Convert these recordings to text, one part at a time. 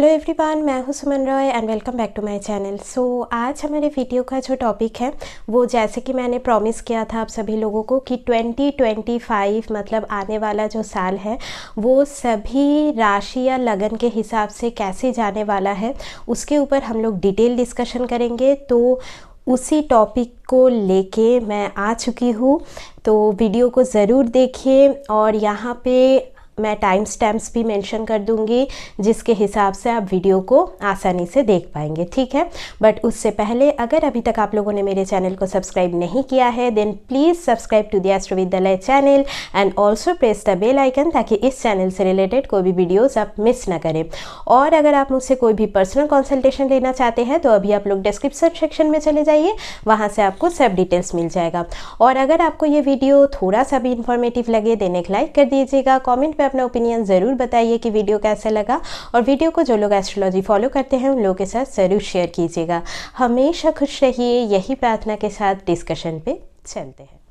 Hello everyone, मैं हूं Suman Roy and welcome back to my channel. आज हमारे वीडियो का जो टॉपिक है वो, जैसे कि मैंने प्रॉमिस किया था आप सभी लोगों को कि 2025 मतलब आने वाला जो साल है वो सभी राशि या लगन के हिसाब से कैसे जाने वाला है उसके ऊपर हम लोग डिटेल डिस्कशन करेंगे। तो उसी टॉपिक को लेके मैं आ चुकी हूँ, तो वीडियो को ज़रूर देखिए और यहाँ पे मैं टाइम स्टैम्प्स भी मेंशन कर दूंगी जिसके हिसाब से आप वीडियो को आसानी से देख पाएंगे, ठीक है। बट उससे पहले अगर अभी तक आप लोगों ने मेरे चैनल को सब्सक्राइब नहीं किया है then please subscribe to the Astrovidyalaya channel and also press the bell icon, ताकि इस चैनल से रिलेटेड कोई भी वीडियोज़ आप मिस ना करें। और अगर आप मुझसे कोई भी पर्सनल कंसल्टेशन लेना चाहते हैं तो अभी आप लोग डिस्क्रिप्शन सेक्शन में चले जाइए, वहाँ से आपको सब डिटेल्स मिल जाएगा। और अगर आपको ये वीडियो थोड़ा सा भी इंफॉर्मेटिव लगे देन एक लाइक कर दीजिएगा, कॉमेंट अपना ओपिनियन ज़रूर बताइए कि वीडियो कैसा लगा, और वीडियो को जो लोग एस्ट्रोलॉजी फॉलो करते हैं उन लोगों के साथ ज़रूर शेयर कीजिएगा। हमेशा खुश रहिए, यही प्रार्थना के साथ डिस्कशन पे चलते हैं।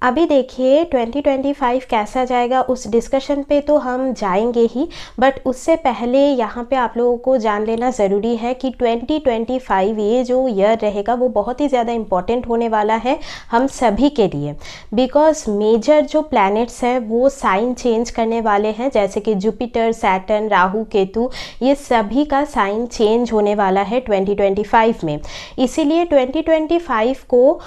अभी देखिए 2025 कैसा जाएगा उस डिस्कशन पे तो हम जाएंगे ही, बट उससे पहले यहाँ पे आप लोगों को जान लेना ज़रूरी है कि 2025 ये जो ईयर रहेगा वो बहुत ही ज़्यादा इम्पॉर्टेंट होने वाला है हम सभी के लिए, बिकॉज मेजर जो प्लैनेट्स हैं वो साइन चेंज करने वाले हैं, जैसे कि जुपिटर, सैटर्न, राहु, केतु, ये सभी का साइन चेंज होने वाला है 2025 में। इसीलिए 2025 को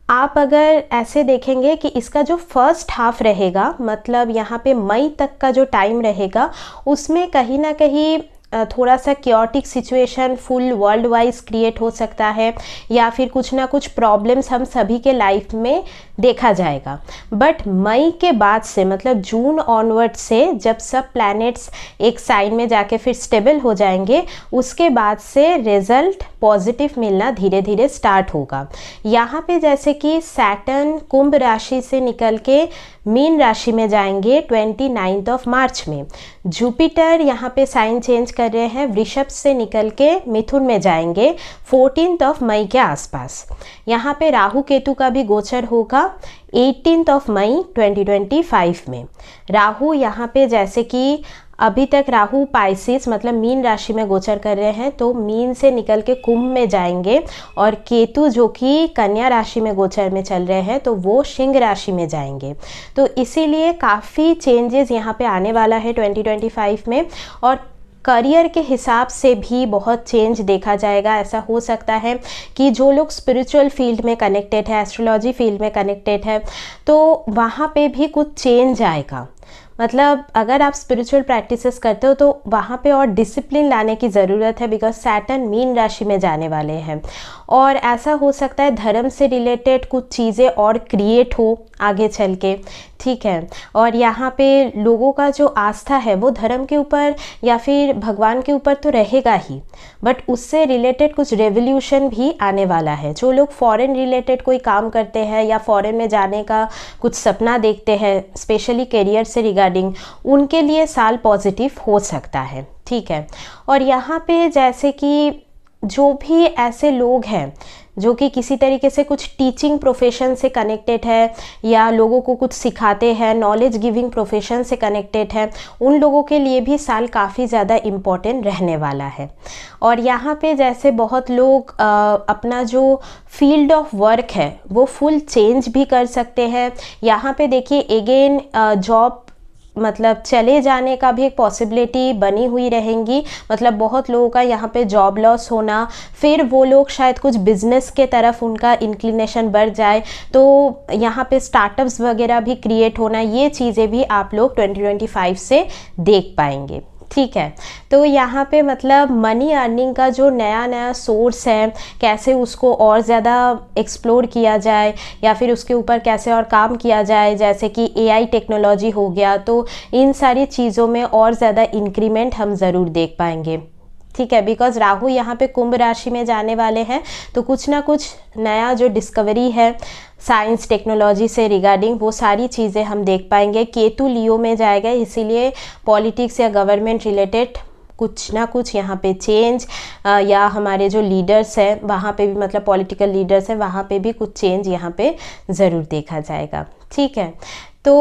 आप अगर ऐसे देखेंगे कि इसका जो फर्स्ट हाफ रहेगा, मतलब यहाँ पे मई तक का जो टाइम रहेगा, उसमें कहीं ना कहीं थोड़ा सा chaotic situation full world wise create हो सकता है, या फिर कुछ ना कुछ प्रॉब्लम्स हम सभी के लाइफ में देखा जाएगा। बट मई के बाद से, मतलब जून ऑनवर्ड से, जब सब प्लैनेट्स एक साइन में जाके फिर स्टेबल हो जाएंगे, उसके बाद से रिजल्ट पॉजिटिव मिलना धीरे धीरे स्टार्ट होगा। यहाँ पे जैसे कि सैटर्न कुंभ राशि से निकल के मीन राशि में जाएंगे 29 मार्च में। जुपिटर यहाँ पे साइन चेंज कर रहे हैं, वृषभ से निकल के मिथुन में जाएंगे 14 मई के आसपास। यहाँ पे राहु केतु का भी गोचर होगा 18 मई 2025 में। राहु यहाँ पे जैसे कि अभी तक राहु पाइसिस मतलब मीन राशि में गोचर कर रहे हैं, तो मीन से निकल के कुंभ में जाएंगे, और केतु जो कि कन्या राशि में गोचर में चल रहे हैं तो वो सिंह राशि में जाएंगे। तो इसीलिए काफ़ी चेंजेस यहाँ पे आने वाला है 2025 में, और करियर के हिसाब से भी बहुत चेंज देखा जाएगा। ऐसा हो सकता है कि जो लोग स्पिरिचुअल फील्ड में कनेक्टेड है, एस्ट्रोलॉजी फील्ड में कनेक्टेड है, तो वहाँ पे भी कुछ चेंज आएगा। मतलब अगर आप स्पिरिचुअल प्रैक्टिसेस करते हो तो वहाँ पे और डिसिप्लिन लाने की ज़रूरत है, बिकॉज सैटर्न मीन राशि में जाने वाले हैं। और ऐसा हो सकता है धर्म से रिलेटेड कुछ चीज़ें और क्रिएट हो आगे चल के, ठीक है। और यहाँ पे लोगों का जो आस्था है वो धर्म के ऊपर या फिर भगवान के ऊपर तो रहेगा ही, बट उससे रिलेटेड कुछ रेवोल्यूशन भी आने वाला है। जो लोग फॉरेन रिलेटेड कोई काम करते हैं या फॉरेन में जाने का कुछ सपना देखते हैं, स्पेशली करियर से रिगार्डिंग, उनके लिए साल पॉजिटिव हो सकता है, ठीक है। और यहाँ पे जैसे कि जो भी ऐसे लोग हैं जो कि किसी तरीके से कुछ टीचिंग प्रोफेशन से कनेक्टेड है या लोगों को कुछ सिखाते हैं, नॉलेज गिविंग प्रोफेशन से कनेक्टेड है, उन लोगों के लिए भी साल काफ़ी ज़्यादा इम्पॉर्टेंट रहने वाला है। और यहाँ पे जैसे बहुत लोग अपना जो फील्ड ऑफ वर्क है वो फुल चेंज भी कर सकते हैं। यहाँ पे देखिए अगेन जॉब मतलब चले जाने का भी एक पॉसिबिलिटी बनी हुई रहेंगी, मतलब बहुत लोगों का यहाँ पे जॉब लॉस होना, फिर वो लोग शायद कुछ बिजनेस के तरफ उनका इंक्लिनेशन बढ़ जाए, तो यहाँ पे स्टार्टअप्स वगैरह भी क्रिएट होना, ये चीज़ें भी आप लोग 2025 से देख पाएंगे, ठीक है। तो यहाँ पे मतलब मनी अर्निंग का जो नया नया सोर्स है, कैसे उसको और ज़्यादा एक्सप्लोर किया जाए या फिर उसके ऊपर कैसे और काम किया जाए, जैसे कि एआई टेक्नोलॉजी हो गया, तो इन सारी चीज़ों में और ज़्यादा इंक्रीमेंट हम ज़रूर देख पाएंगे, ठीक है। बिकॉज राहु यहाँ पे कुंभ राशि में जाने वाले हैं, तो कुछ ना कुछ नया जो डिस्कवरी है साइंस टेक्नोलॉजी से रिगार्डिंग, वो सारी चीज़ें हम देख पाएंगे। केतु लियो में जाएगा, इसीलिए पॉलिटिक्स या गवर्नमेंट रिलेटेड कुछ ना कुछ यहाँ पे चेंज, या हमारे जो लीडर्स हैं वहाँ पे भी, मतलब पॉलिटिकल लीडर्स हैं वहाँ पे भी कुछ चेंज यहाँ पे ज़रूर देखा जाएगा, ठीक है। तो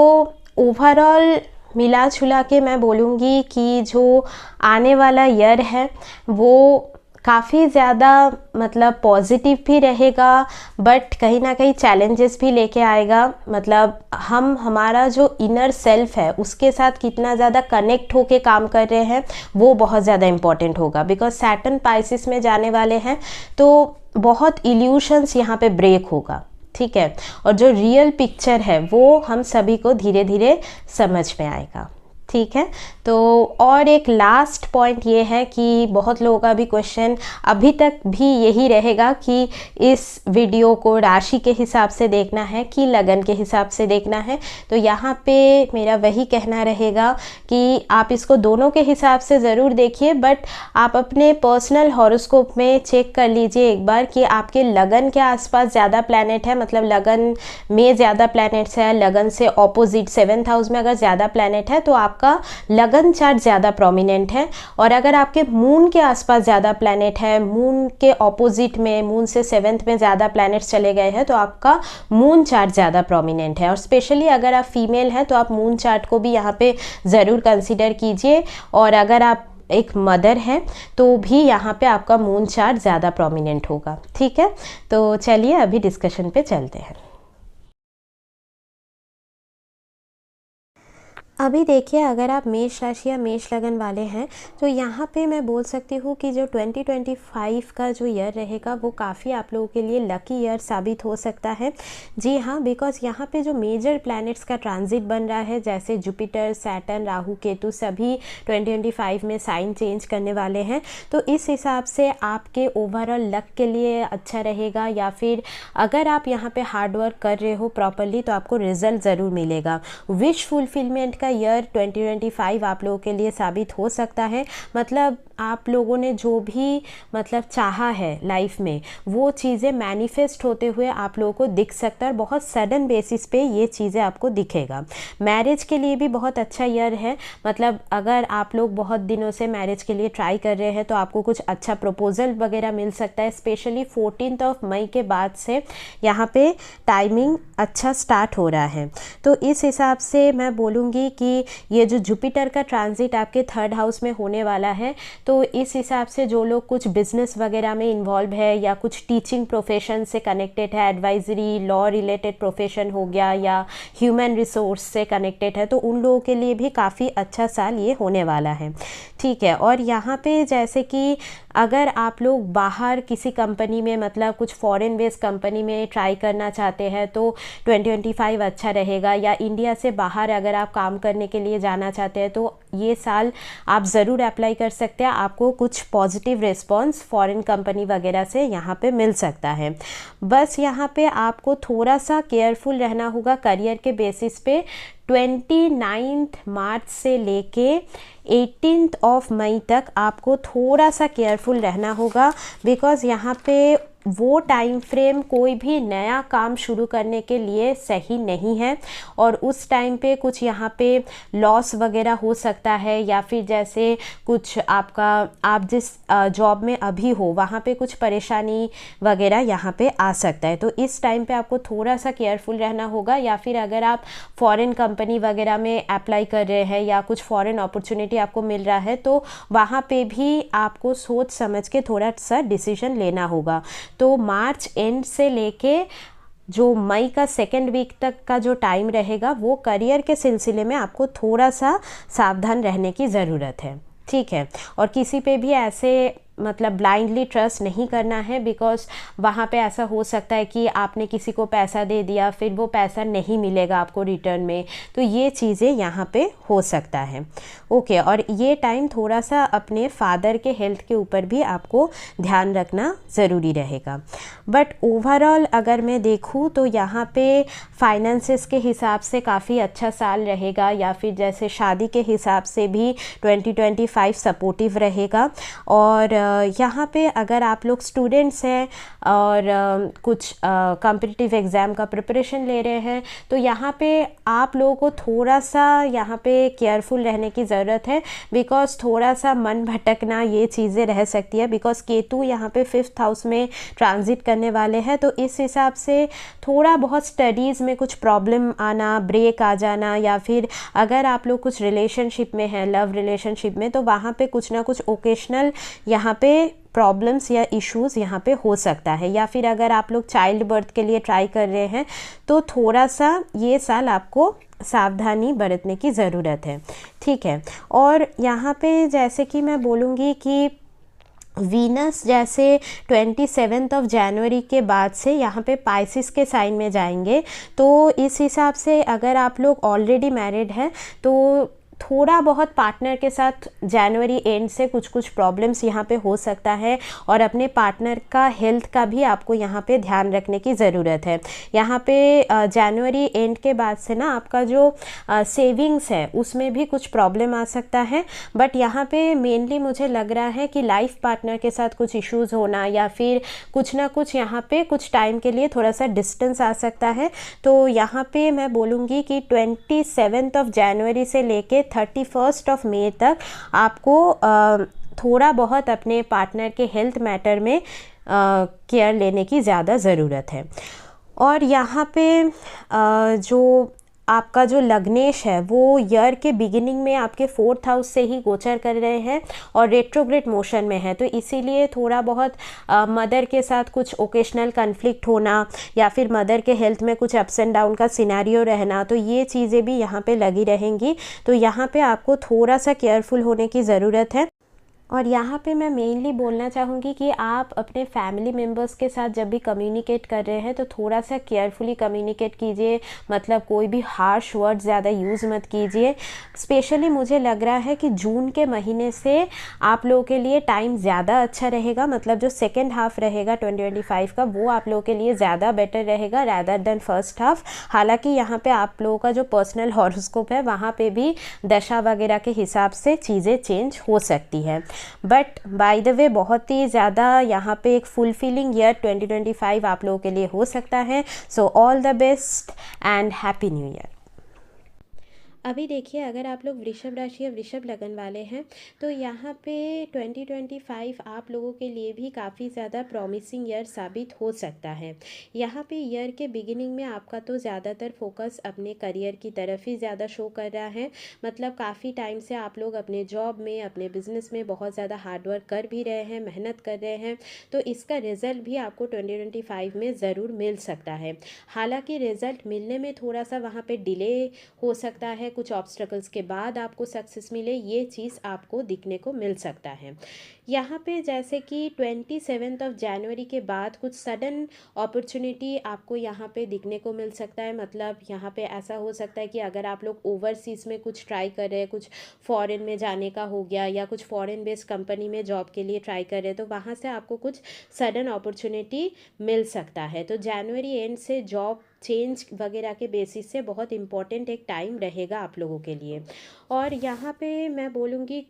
ओवरऑल मिला जुला के मैं बोलूँगी कि जो आने वाला ईयर है वो काफ़ी ज़्यादा मतलब पॉजिटिव भी रहेगा, बट कहीं ना कहीं चैलेंजेस भी लेके आएगा। मतलब हम हमारा जो इनर सेल्फ है उसके साथ कितना ज़्यादा कनेक्ट होके काम कर रहे हैं वो बहुत ज़्यादा इम्पॉर्टेंट होगा, बिकॉज सैटर्न पाइसिस में जाने वाले हैं तो बहुत इल्यूशंस यहाँ पे ब्रेक होगा, ठीक है। और जो रियल पिक्चर है वो हम सभी को धीरे धीरे समझ में आएगा, ठीक है। तो और एक लास्ट पॉइंट ये है कि बहुत लोगों का भी क्वेश्चन अभी तक भी यही रहेगा कि इस वीडियो को राशि के हिसाब से देखना है कि लगन के हिसाब से देखना है। तो यहाँ पे मेरा वही कहना रहेगा कि आप इसको दोनों के हिसाब से ज़रूर देखिए, बट आप अपने पर्सनल हॉरोस्कोप में चेक कर लीजिए एक बार कि आपके लगन के आसपास ज़्यादा प्लैनेट है, मतलब लगन में ज़्यादा प्लैनेट्स है, लगन से ऑपोजिट 7th हाउस में अगर ज़्यादा प्लैनेट है तो आपका लगन चार्ट ज़्यादा प्रोमिनेंट है। और अगर आपके मून के आसपास ज़्यादा प्लैनेट है, मून के ऑपोजिट में, मून से 7th में ज़्यादा प्लैनेट्स चले गए हैं तो आपका मून चार्ट ज़्यादा प्रोमिनेंट है। और स्पेशली अगर आप फीमेल हैं तो आप मून चार्ट को भी यहाँ पे ज़रूर कंसिडर कीजिए। और अगर आप एक मदर हैं तो भी यहाँ पे आपका मून चार्ट ज़्यादा प्रोमिनेंट होगा, ठीक है। तो चलिए अभी डिस्कशन पे चलते हैं। अभी देखिए, अगर आप मेष राशि या मेष लगन वाले हैं तो यहाँ पे मैं बोल सकती हूँ कि जो 2025 का जो ईयर रहेगा वो काफ़ी आप लोगों के लिए लकी ईयर साबित हो सकता है। जी हाँ, बिकॉज़ यहाँ पे जो मेजर प्लैनेट्स का ट्रांजिट बन रहा है, जैसे जुपिटर, सैटर्न, राहु, केतु, सभी 2025 में साइन चेंज करने वाले हैं। तो इस हिसाब से आपके ओवरऑल लक के लिए अच्छा रहेगा, या फिर अगर आप यहाँ पे हार्ड वर्क कर रहे हो प्रॉपरली तो आपको रिजल्ट ज़रूर मिलेगा। विश फुलफिलमेंट का ईयर 2025 आप लोगों के लिए साबित हो सकता है। मतलब आप लोगों ने जो भी मतलब चाहा है लाइफ में वो चीज़ें मैनिफेस्ट होते हुए आप लोगों को दिख सकता है, और बहुत सडन बेसिस पे ये चीज़ें आपको दिखेगा। मैरिज के लिए भी बहुत अच्छा ईयर है। मतलब अगर आप लोग बहुत दिनों से मैरिज के लिए ट्राई कर रहे हैं तो आपको कुछ अच्छा प्रपोजल वगैरह मिल सकता है। स्पेशली 14 मई के बाद से यहाँ पे टाइमिंग अच्छा स्टार्ट हो रहा है। तो इस हिसाब से मैं बोलूँगी कि ये जो जुपिटर का ट्रांजिट आपके 3rd हाउस में होने वाला है, तो इस हिसाब से जो लोग कुछ बिजनेस वगैरह में इन्वॉल्व है या कुछ टीचिंग प्रोफेशन से कनेक्टेड है, एडवाइजरी, लॉ रिलेटेड प्रोफेशन हो गया, या ह्यूमन रिसोर्स से कनेक्टेड है, तो उन लोगों के लिए भी काफ़ी अच्छा साल ये होने वाला है, ठीक है। और यहाँ पे जैसे कि अगर आप लोग बाहर किसी कंपनी में, मतलब कुछ फॉरेन बेस्ड कंपनी में ट्राई करना चाहते हैं तो 2025 अच्छा रहेगा, या इंडिया से बाहर अगर आप काम करने के लिए जाना चाहते हैं तो ये साल आप ज़रूर अप्लाई कर सकते हैं। आपको कुछ पॉजिटिव रिस्पॉन्स फॉरेन कंपनी वगैरह से यहाँ पे मिल सकता है। बस यहाँ पे आपको थोड़ा सा केयरफुल रहना होगा करियर के बेसिस पे। 29 मार्च से लेके 18 मई तक आपको थोड़ा सा केयरफुल रहना होगा, बिकॉज़ यहाँ पे वो टाइम फ्रेम कोई भी नया काम शुरू करने के लिए सही नहीं है। और उस टाइम पे कुछ यहाँ पे लॉस वगैरह हो सकता है, या फिर जैसे कुछ आप जिस जॉब में अभी हो वहाँ पे कुछ परेशानी वगैरह यहाँ पे आ सकता है। तो इस टाइम पे आपको थोड़ा सा केयरफुल रहना होगा। या फिर अगर आप फॉरेन कंपनी वगैरह में अप्लाई कर रहे हैं या कुछ फॉरेन अपॉर्चुनिटी आपको मिल रहा है तो वहाँ पे भी आपको सोच समझ के थोड़ा सा डिसीजन लेना होगा। तो मार्च एंड से लेके जो मई का 2nd वीक तक का जो टाइम रहेगा वो करियर के सिलसिले में आपको थोड़ा सा सावधान रहने की ज़रूरत है, ठीक है। और किसी पे भी ऐसे मतलब ब्लाइंडली ट्रस्ट नहीं करना है, बिकॉज़ वहाँ पे ऐसा हो सकता है कि आपने किसी को पैसा दे दिया, फिर वो पैसा नहीं मिलेगा आपको रिटर्न में, तो ये चीज़ें यहाँ पे हो सकता है, ओके। और ये टाइम थोड़ा सा अपने फादर के हेल्थ के ऊपर भी आपको ध्यान रखना ज़रूरी रहेगा। बट ओवरऑल अगर मैं देखूँ तो यहाँ पे फाइनेंसेस के हिसाब से काफ़ी अच्छा साल रहेगा, या फिर जैसे शादी के हिसाब से भी 2025 सपोर्टिव रहेगा। और यहाँ पे अगर आप लोग स्टूडेंट्स हैं और कुछ कॉम्पिटिटिव एग्ज़ाम का प्रिपरेशन ले रहे हैं तो यहाँ पे आप लोगों को थोड़ा सा यहाँ पे केयरफुल रहने की ज़रूरत है, बिकॉज़ थोड़ा सा मन भटकना ये चीज़ें रह सकती है, बिकॉज़ केतु यहाँ पे 5th हाउस में ट्रांजिट करने वाले हैं। तो इस हिसाब से थोड़ा बहुत स्टडीज़ में कुछ प्रॉब्लम आना, ब्रेक आ जाना, या फिर अगर आप लोग कुछ रिलेशनशिप में हैं, लव रिलेशनशिप में, तो वहाँ पे कुछ ना कुछ ओकेशनल यहाँ पे प्रॉब्लम्स या इश्यूज़ यहाँ पे हो सकता है। या फिर अगर आप लोग चाइल्ड बर्थ के लिए ट्राई कर रहे हैं तो थोड़ा सा ये साल आपको सावधानी बरतने की ज़रूरत है, ठीक है। और यहाँ पे जैसे कि मैं बोलूँगी कि वीनस जैसे 27 जनवरी के बाद से यहाँ पे पाइसिस के साइन में जाएंगे, तो इस हिसाब से अगर आप लोग ऑलरेडी मैरिड हैं तो थोड़ा बहुत पार्टनर के साथ जनवरी एंड से कुछ कुछ प्रॉब्लम्स यहाँ पे हो सकता है, और अपने पार्टनर का हेल्थ का भी आपको यहाँ पे ध्यान रखने की ज़रूरत है। यहाँ पे जनवरी एंड के बाद से ना आपका जो सेविंग्स है उसमें भी कुछ प्रॉब्लम आ सकता है, बट यहाँ पे मेनली मुझे लग रहा है कि लाइफ पार्टनर के साथ कुछ इश्यूज़ होना या फिर कुछ ना कुछ यहाँ पे कुछ टाइम के लिए थोड़ा सा डिस्टेंस आ सकता है। तो यहाँ पे मैं बोलूँगी कि 27 जनवरी से लेके 31 मई तक आपको थोड़ा बहुत अपने पार्टनर के हेल्थ मैटर में केयर लेने की ज़्यादा ज़रूरत है। और यहाँ पे जो आपका जो लग्नेश है वो ईयर के बिगिनिंग में आपके 4th हाउस से ही गोचर कर रहे हैं और रेट्रोग्रेड मोशन में है, तो इसीलिए थोड़ा बहुत मदर के साथ कुछ ओकेशनल कन्फ्लिक्ट होना या फिर मदर के हेल्थ में कुछ अप्स एंड डाउन का सिनेरियो रहना, तो ये चीज़ें भी यहाँ पे लगी रहेंगी। तो यहाँ पे आपको थोड़ा सा केयरफुल होने की ज़रूरत है। और यहाँ पे मैं मेनली बोलना चाहूँगी कि आप अपने फैमिली मेम्बर्स के साथ जब भी कम्युनिकेट कर रहे हैं तो थोड़ा सा केयरफुली कम्युनिकेट कीजिए, मतलब कोई भी हार्श वर्ड ज़्यादा यूज़ मत कीजिए। स्पेशली मुझे लग रहा है कि जून के महीने से आप लोगों के लिए टाइम ज़्यादा अच्छा रहेगा, मतलब जो सेकेंड हाफ रहेगा 2025 का वो आप लोगों के लिए ज़्यादा बेटर रहेगा रैदर देन फर्स्ट हाफ। हालाँकि यहाँ पर आप लोगों का जो पर्सनल हॉरोस्कोप है वहाँ पर भी दशा वगैरह के हिसाब से चीज़ें चेंज हो सकती है, बट बाय द वे बहुत ही ज़्यादा यहाँ पे एक फुलफिलिंग ईयर 2025 आप लोगों के लिए हो सकता है। So all the best and happy new year. अभी देखिए, अगर आप लोग वृषभ राशि या वृषभ लगन वाले हैं तो यहाँ पे 2025 आप लोगों के लिए भी काफ़ी ज़्यादा प्रॉमिसिंग ईयर साबित हो सकता है। यहाँ पे ईयर के बिगिनिंग में आपका तो ज़्यादातर फोकस अपने करियर की तरफ ही ज़्यादा शो कर रहा है, मतलब काफ़ी टाइम से आप लोग अपने जॉब में, अपने बिजनेस में बहुत ज़्यादा हार्डवर्क कर भी रहे हैं, मेहनत कर रहे हैं, तो इसका रिज़ल्ट भी आपको 2025 में ज़रूर मिल सकता है। हालाँकि रिज़ल्ट मिलने में थोड़ा सा वहाँ पर डिले हो सकता है, कुछ ऑब्स्टकल्स के बाद आपको सक्सेस मिले, ये चीज़ आपको दिखने को मिल सकता है। यहाँ पे जैसे कि 27 जनवरी के बाद कुछ सडन अपॉर्चुनिटी आपको यहाँ पे दिखने को मिल सकता है, मतलब यहाँ पे ऐसा हो सकता है कि अगर आप लोग ओवरसीज़ में कुछ ट्राई कर रहे हैं, कुछ फॉरेन में जाने का हो गया या कुछ फॉरेन बेस्ड कंपनी में जॉब के लिए ट्राई कर रहे हैं, तो वहाँ से आपको कुछ सडन अपॉर्चुनिटी मिल सकता है। तो जनवरी एंड से जॉब चेंज वगैरह के बेसिस से बहुत इम्पॉर्टेंट एक टाइम रहेगा आप लोगों के लिए। और यहाँ पे मैं बोलूँगी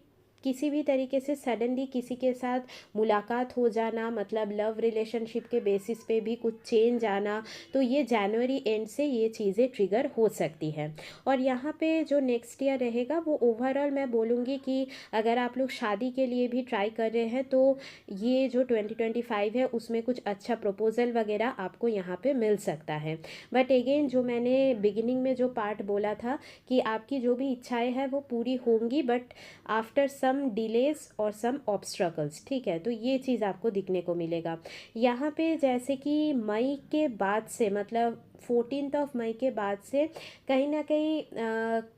किसी भी तरीके से सडनली किसी के साथ मुलाकात हो जाना, मतलब लव रिलेशनशिप के बेसिस पे भी कुछ चेंज आना, तो ये जनवरी एंड से ये चीज़ें ट्रिगर हो सकती है। और यहाँ पे जो नेक्स्ट ईयर रहेगा वो ओवरऑल मैं बोलूँगी कि अगर आप लोग शादी के लिए भी ट्राई कर रहे हैं तो ये जो 2025 है उसमें कुछ अच्छा प्रपोजल वगैरह आपको यहाँ पे मिल सकता है। बट अगेन जो मैंने बिगिनिंग में जो पार्ट बोला था कि आपकी जो भी इच्छाएं हैं वो पूरी होंगी, बट आफ्टर सम डिलेज और सम ऑब्स्ट्रकल्स, ठीक है, तो ये चीज़ आपको दिखने को मिलेगा। यहाँ पे जैसे कि मई के बाद से, मतलब 14 मई के बाद से कहीं ना कहीं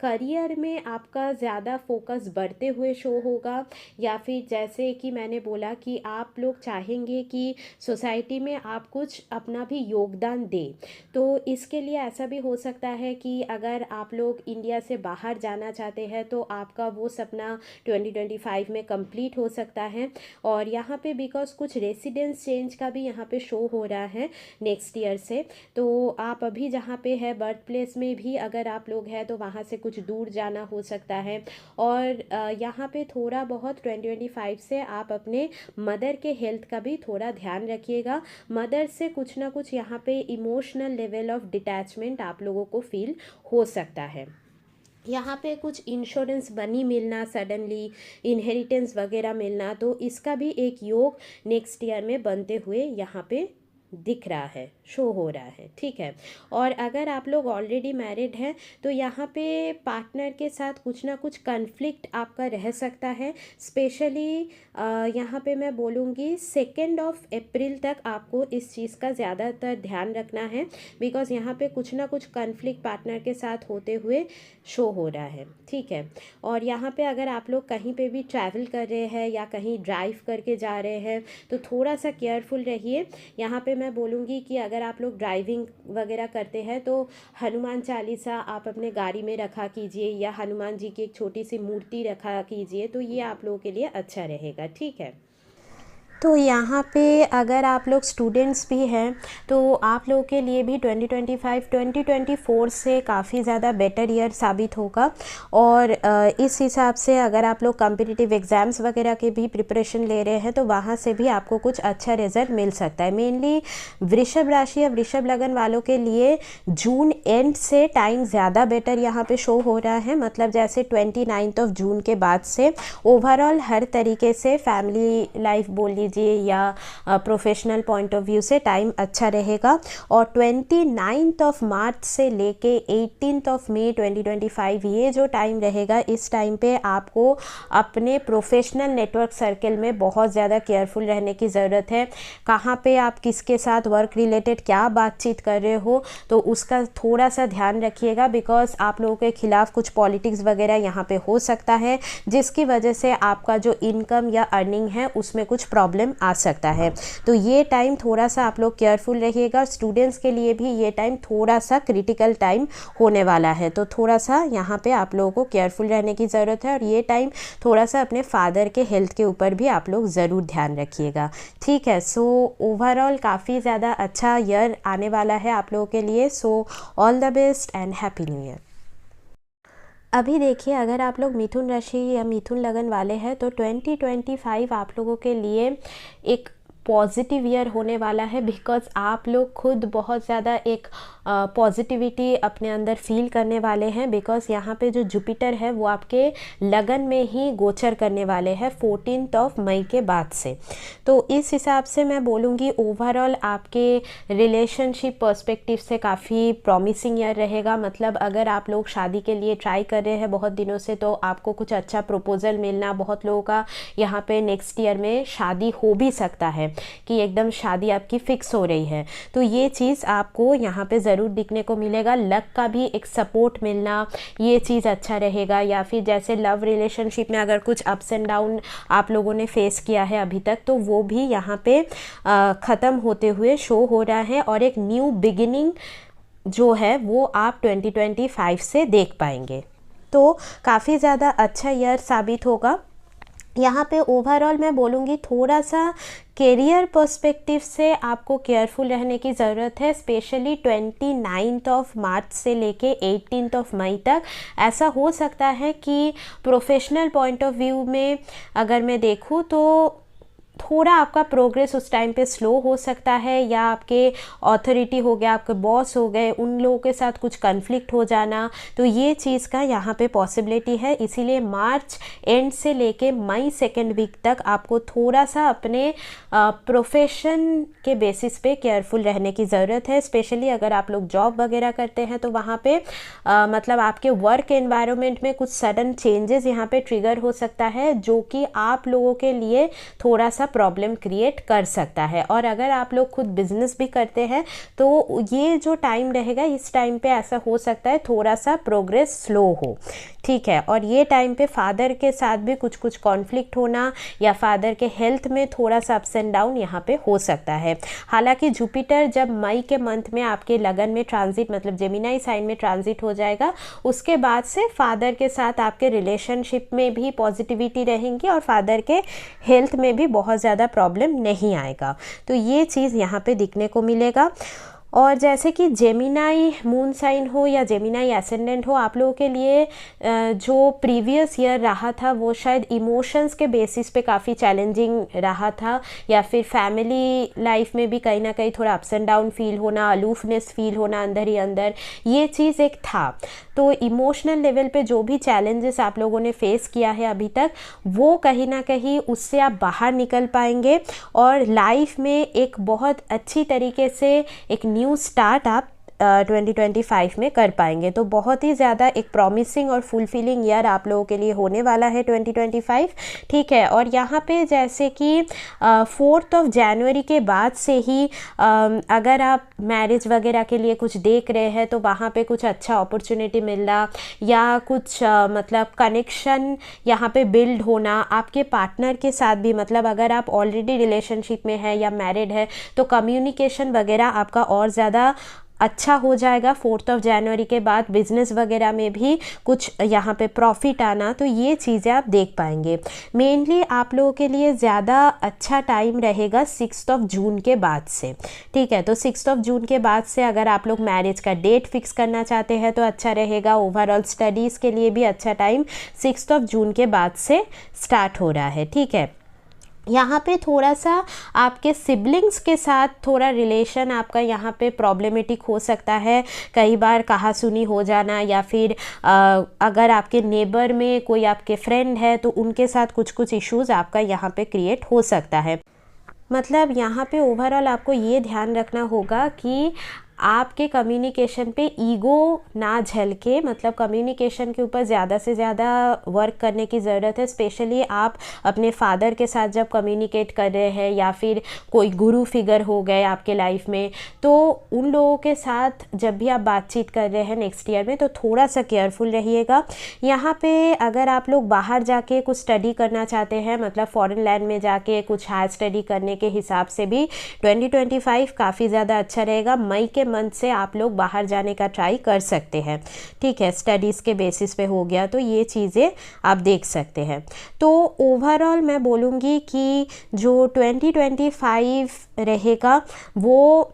करियर में आपका ज़्यादा फोकस बढ़ते हुए शो होगा, या फिर जैसे कि मैंने बोला कि आप लोग चाहेंगे कि सोसाइटी में आप कुछ अपना भी योगदान दें। तो इसके लिए ऐसा भी हो सकता है कि अगर आप लोग इंडिया से बाहर जाना चाहते हैं तो आपका वो सपना 2025 में कंप्लीट हो सकता है। और यहाँ पे बिकॉज कुछ रेसिडेंस चेंज का भी यहाँ पे शो हो रहा है नेक्स्ट ईयर से, तो आप अभी जहाँ पे है बर्थ प्लेस में भी अगर आप लोग हैं तो वहाँ से कुछ दूर जाना हो सकता है। और यहाँ पे थोड़ा बहुत 2025 से आप अपने मदर के हेल्थ का भी थोड़ा ध्यान रखिएगा। मदर से कुछ ना कुछ यहाँ पे इमोशनल लेवल ऑफ डिटैचमेंट आप लोगों को फील हो सकता है। यहाँ पे कुछ इंश्योरेंस मनी मिलना, सडनली इनहेरिटेंस वगैरह मिलना, तो इसका भी एक योग नेक्स्ट ईयर में बनते हुए यहाँ पे दिख रहा है, शो हो रहा है, ठीक है। और अगर आप लोग ऑलरेडी मैरिड हैं तो यहाँ पे पार्टनर के साथ कुछ ना कुछ कन्फ्लिक्ट आपका रह सकता है। स्पेशली यहाँ पे मैं बोलूँगी 2 अप्रैल तक आपको इस चीज़ का ज़्यादातर ध्यान रखना है, बिकॉज़ यहाँ पे कुछ ना कुछ कन्फ्लिक्ट पार्टनर के साथ होते हुए शो हो रहा है, ठीक है। और यहाँ पे अगर आप लोग कहीं पे भी ट्रैवल कर रहे हैं या कहीं ड्राइव करके जा रहे हैं तो थोड़ा सा केयरफुल रहिए। यहाँ पे मैं बोलूँगी कि अगर आप लोग ड्राइविंग वगैरह करते हैं तो हनुमान चालीसा आप अपने गाड़ी में रखा कीजिए, या हनुमान जी की एक छोटी सी मूर्ति रखा कीजिए, तो ये आप लोगों के लिए अच्छा रहेगा, ठीक है। तो यहाँ पे अगर आप लोग स्टूडेंट्स भी हैं तो आप लोगों के लिए भी 2024 से काफ़ी ज़्यादा बेटर ईयर साबित होगा। और इस हिसाब से अगर आप लोग कॉम्पिटिटिव एग्ज़ाम्स वगैरह के भी प्रिपरेशन ले रहे हैं तो वहाँ से भी आपको कुछ अच्छा रिजल्ट मिल सकता है। मेनली वृषभ राशि या वृषभ लगन वालों के लिए जून एंड से टाइम ज़्यादा बेटर यहाँ पे शो हो रहा है। मतलब जैसे 29 जून के बाद से ओवरऑल हर तरीके से फैमिली लाइफ बोल लीजिए या प्रोफेशनल पॉइंट ऑफ व्यू से टाइम अच्छा रहेगा। और 29 मार्च से लेके 18 मई 2025 ये जो टाइम रहेगा, इस टाइम पे आपको अपने प्रोफेशनल नेटवर्क सर्कल में बहुत ज़्यादा केयरफुल रहने की ज़रूरत है। कहाँ पे आप किसके साथ वर्क रिलेटेड क्या बातचीत कर रहे हो तो उसका थोड़ा सा ध्यान रखिएगा, बिकॉज आप लोगों के खिलाफ कुछ पॉलिटिक्स वगैरह यहाँ पे हो सकता है, जिसकी वजह से आपका जो इनकम या अर्निंग है उसमें कुछ प्रॉब्लम आ सकता है। तो ये टाइम थोड़ा सा आप लोग केयरफुल रहिएगा। स्टूडेंट्स के लिए भी ये टाइम थोड़ा सा क्रिटिकल टाइम होने वाला है, तो थोड़ा सा यहाँ पे आप लोगों को केयरफुल रहने की ज़रूरत है। और ये टाइम थोड़ा सा अपने फादर के हेल्थ के ऊपर भी आप लोग ज़रूर ध्यान रखिएगा, ठीक है। सो ओवरऑल काफ़ी ज़्यादा अच्छा ईयर आने वाला है आप लोगों के लिए। So all the best and happy new year. अभी देखिए, अगर आप लोग मिथुन राशि या मिथुन लगन वाले हैं तो 2025 आप लोगों के लिए एक पॉजिटिव ईयर होने वाला है, बिकॉज़ आप लोग खुद बहुत ज़्यादा एक पॉजिटिविटी अपने अंदर फील करने वाले हैं। बिकॉज़ यहाँ पे जो जुपिटर है वो आपके लगन में ही गोचर करने वाले हैं 14 मई के बाद से। तो इस हिसाब से मैं बोलूँगी ओवरऑल आपके रिलेशनशिप पर्सपेक्टिव से काफ़ी प्रॉमिसिंग ईयर रहेगा। मतलब अगर आप लोग शादी के लिए ट्राई कर रहे हैं बहुत दिनों से तो आपको कुछ अच्छा प्रपोजल मिलना, बहुत लोगों का यहाँ पे नेक्स्ट ईयर में शादी हो भी सकता है कि एकदम शादी आपकी फिक्स हो रही है, तो ये चीज़ आपको यहाँ पे ज़रूर दिखने को मिलेगा। लक का भी एक सपोर्ट मिलना, ये चीज़ अच्छा रहेगा। या फिर जैसे लव रिलेशनशिप में अगर कुछ अप्स एंड डाउन आप लोगों ने फेस किया है अभी तक, तो वो भी यहाँ पे ख़त्म होते हुए शो हो रहा है। और एक न्यू बिगिनिंग जो है वो आप 2025 से देख पाएंगे, तो काफ़ी ज़्यादा अच्छा ईयर साबित होगा। यहाँ पे ओवरऑल मैं बोलूँगी थोड़ा सा करियर पर्सपेक्टिव से आपको केयरफुल रहने की ज़रूरत है। स्पेशली 29 मार्च से लेके 18 मई तक ऐसा हो सकता है कि प्रोफेशनल पॉइंट ऑफ व्यू में अगर मैं देखूँ तो थोड़ा आपका प्रोग्रेस उस टाइम पे स्लो हो सकता है, या आपके अथॉरिटी हो गया, आपके बॉस हो गए, उन लोगों के साथ कुछ कन्फ्लिक्ट हो जाना, तो ये चीज़ का यहाँ पे पॉसिबिलिटी है। इसीलिए मार्च एंड से लेके मई 2nd वीक तक आपको थोड़ा सा अपने प्रोफेशन के बेसिस पे केयरफुल रहने की ज़रूरत है। स्पेशली अगर आप लोग जॉब वगैरह करते हैं तो वहाँ पे मतलब आपके वर्क एनवायरनमेंट में कुछ सडन चेंजेस यहाँ पे ट्रिगर हो सकता है, जो कि आप लोगों के लिए थोड़ा सा प्रॉब्लम क्रिएट कर सकता है। और अगर आप लोग खुद बिजनेस भी करते हैं तो ये जो टाइम रहेगा, इस टाइम पे ऐसा हो सकता है थोड़ा सा प्रोग्रेस स्लो हो, ठीक है। और ये टाइम पे फादर के साथ भी कुछ कॉन्फ्लिक्ट होना या फादर के हेल्थ में थोड़ा सा अप्स एंड डाउन यहाँ पे हो सकता है। हालांकि जुपिटर जब मई के मंथ में आपके लगन में ट्रांजिट, मतलब जेमिनाई साइन में ट्रांजिट हो जाएगा, उसके बाद से फादर के साथ आपके रिलेशनशिप में भी पॉजिटिविटी रहेंगी और फादर के हेल्थ में भी बहुत ज़्यादा प्रॉब्लम नहीं आएगा। तो ये चीज़ यहाँ पे दिखने को मिलेगा। और जैसे कि जेमिनाई मून साइन हो या जेमिनाई एसेंडेंट हो, आप लोगों के लिए जो प्रीवियस ईयर रहा था वो शायद इमोशंस के बेसिस पे काफ़ी चैलेंजिंग रहा था, या फिर फैमिली लाइफ में भी कहीं ना कहीं थोड़ा अप्स एंड डाउन फील होना, अलूफनेस फील होना अंदर ही अंदर, ये चीज़ एक था। तो इमोशनल लेवल पे जो भी चैलेंजेस आप लोगों ने फेस किया है अभी तक, वो कहीं ना कहीं उससे आप बाहर निकल पाएंगे और लाइफ में एक बहुत अच्छी तरीके से एक न्यू स्टार्ट आप 2025 में कर पाएंगे। तो बहुत ही ज़्यादा एक प्रॉमिसिंग और फुलफिलिंग ईयर आप लोगों के लिए होने वाला है 2025, ठीक है। और यहाँ पे जैसे कि 4 जनवरी के बाद से ही अगर आप मैरिज वगैरह के लिए कुछ देख रहे हैं तो वहाँ पे कुछ अच्छा अपॉर्चुनिटी मिलना या कुछ मतलब कनेक्शन यहाँ पे बिल्ड होना आपके पार्टनर के साथ भी, मतलब अगर आप ऑलरेडी रिलेशनशिप में है या मैरिड है तो कम्युनिकेशन वगैरह आपका और ज़्यादा अच्छा हो जाएगा 4 जनवरी के बाद। बिजनेस वगैरह में भी कुछ यहाँ पे प्रॉफिट आना, तो ये चीज़ें आप देख पाएंगे। मेनली आप लोगों के लिए ज़्यादा अच्छा टाइम रहेगा 6 जून के बाद से, ठीक है। तो 6 जून के बाद से अगर आप लोग मैरिज का डेट फिक्स करना चाहते हैं तो अच्छा रहेगा। ओवरऑल स्टडीज़ के लिए भी अच्छा टाइम 6 जून के बाद से स्टार्ट हो रहा है, ठीक है। यहाँ पे थोड़ा सा आपके सिबलिंग्स के साथ थोड़ा रिलेशन आपका यहाँ पे प्रॉब्लमेटिक हो सकता है, कई बार कहा सुनी हो जाना, या फिर अगर आपके नेबर में कोई आपके फ्रेंड है तो उनके साथ कुछ कुछ इश्यूज़ आपका यहाँ पे क्रिएट हो सकता है। मतलब यहाँ पे ओवरऑल आपको ये ध्यान रखना होगा कि आपके कम्युनिकेशन पे ईगो ना झलके, मतलब कम्युनिकेशन के ऊपर ज़्यादा से ज़्यादा वर्क करने की ज़रूरत है। स्पेशली आप अपने फादर के साथ जब कम्युनिकेट कर रहे हैं या फिर कोई गुरु फिगर हो गए आपके लाइफ में, तो उन लोगों के साथ जब भी आप बातचीत कर रहे हैं नेक्स्ट ईयर में तो थोड़ा सा केयरफुल रहिएगा। यहाँ पे अगर आप लोग बाहर जाके कुछ स्टडी करना चाहते हैं, मतलब फॉरेन लैंड में जाके कुछ हायर स्टडी करने के हिसाब से भी 2025 काफ़ी ज़्यादा अच्छा रहेगा। मई के मंथ से आप लोग बाहर जाने का ट्राई कर सकते हैं, ठीक है। स्टडीज़ के बेसिस पे हो गया तो ये चीज़ें आप देख सकते हैं। तो ओवरऑल मैं बोलूँगी कि जो 2025 रहेगा वो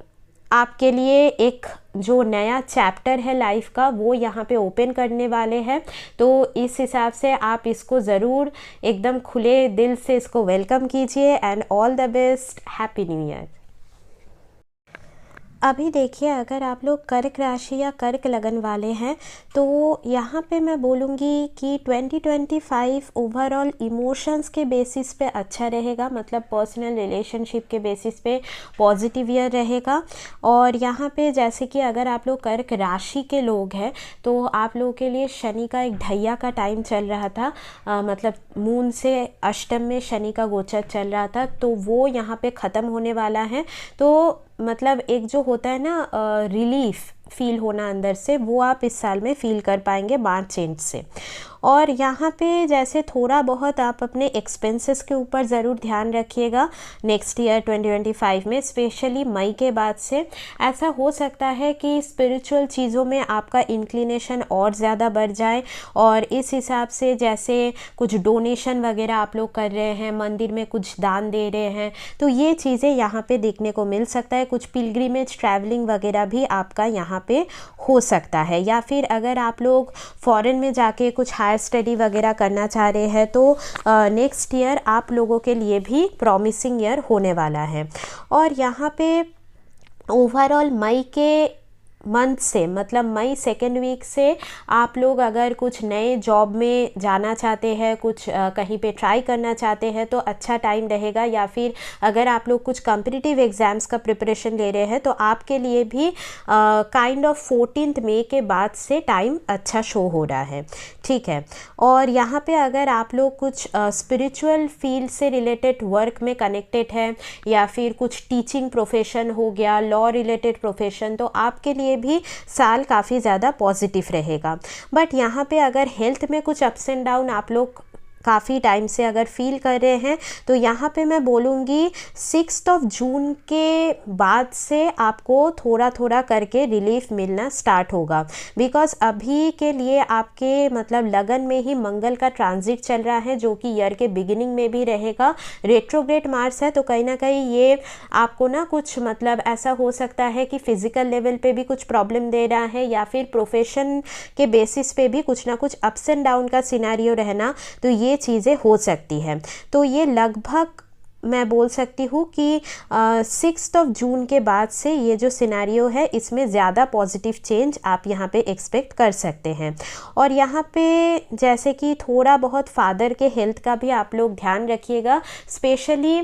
आपके लिए एक जो नया चैप्टर है लाइफ का वो यहाँ पे ओपन करने वाले हैं। तो इस हिसाब से आप इसको ज़रूर एकदम खुले दिल से इसको वेलकम कीजिए and all the best, happy new year. अभी देखिए, अगर आप लोग कर्क राशि या कर्क लगन वाले हैं तो यहाँ पे मैं बोलूँगी कि 2025 ओवरऑल इमोशंस के बेसिस पे अच्छा रहेगा, मतलब पर्सनल रिलेशनशिप के बेसिस पे पॉजिटिव ईयर रहेगा। और यहाँ पे जैसे कि अगर आप लोग कर्क राशि के लोग हैं तो आप लोगों के लिए शनि का एक ढैया का टाइम चल रहा था, मतलब मून से अष्टम में शनि का गोचर चल रहा था, तो वो यहाँ पे ख़त्म होने वाला है। तो मतलब एक जो होता है ना रिलीफ फील होना अंदर से, वो आप इस साल में फील कर पाएंगे मार्च एंड से। और यहाँ पे जैसे थोड़ा बहुत आप अपने एक्सपेंसेस के ऊपर ज़रूर ध्यान रखिएगा नेक्स्ट ईयर 2025 में, स्पेशली मई के बाद से। ऐसा हो सकता है कि स्पिरिचुअल चीज़ों में आपका इंक्लिनेशन और ज़्यादा बढ़ जाए और इस हिसाब से जैसे कुछ डोनेशन वगैरह आप लोग कर रहे हैं, मंदिर में कुछ दान दे रहे हैं, तो ये चीज़ें यहाँ पे देखने को मिल सकता है। कुछ पिलग्रिमेज ट्रैवलिंग वगैरह भी आपका यहाँ पे हो सकता है, या फिर अगर आप लोग फॉरेन में जाके कुछ हायर स्टडी वगैरह करना चाह रहे हैं तो नेक्स्ट ईयर आप लोगों के लिए भी प्रॉमिसिंग ईयर होने वाला है। और यहाँ पे ओवरऑल मई के मंथ से, मतलब मई सेकेंड वीक से आप लोग अगर कुछ नए जॉब में जाना चाहते हैं, कुछ कहीं पे ट्राई करना चाहते हैं तो अच्छा टाइम रहेगा। या फिर अगर आप लोग कुछ कॉम्पिटिटिव एग्ज़ाम्स का प्रिपरेशन ले रहे हैं तो आपके लिए भी काइंड ऑफ 14 मई के बाद से टाइम अच्छा शो हो रहा है, ठीक है। और यहाँ पे अगर आप लोग कुछ स्पिरिचुअल फील्ड से रिलेटेड वर्क में कनेक्टेड है या फिर कुछ टीचिंग प्रोफेशन हो गया, लॉ रिलेटेड प्रोफेशन, तो आपके लिए भी साल काफ़ी ज़्यादा पॉजिटिव रहेगा। बट यहाँ पे अगर हेल्थ में कुछ अप्स एंड डाउन आप लोग काफ़ी टाइम से अगर फील कर रहे हैं तो यहाँ पे मैं बोलूँगी 6 जून के बाद से आपको थोड़ा थोड़ा करके रिलीफ मिलना स्टार्ट होगा। बिकॉज़ अभी के लिए आपके मतलब लगन में ही मंगल का ट्रांजिट चल रहा है, जो कि ईयर के बिगिनिंग में भी रहेगा। रेट्रोग्रेड मार्स है, तो कहीं ना कहीं ये आपको ना कुछ मतलब ऐसा हो सकता है कि फिज़िकल लेवल पे भी कुछ प्रॉब्लम दे रहा है, या फिर प्रोफेशन के बेसिस पे भी कुछ ना कुछ अप्स एंड डाउन का सिनेरियो रहना, तो ये चीज़ें हो सकती हैं। तो ये लगभग मैं बोल सकती हूँ कि 6 जून के बाद से ये जो सिनेरियो है इसमें ज़्यादा पॉजिटिव चेंज आप यहाँ पे एक्सपेक्ट कर सकते हैं। और यहाँ पे जैसे कि थोड़ा बहुत फादर के हेल्थ का भी आप लोग ध्यान रखिएगा। स्पेशली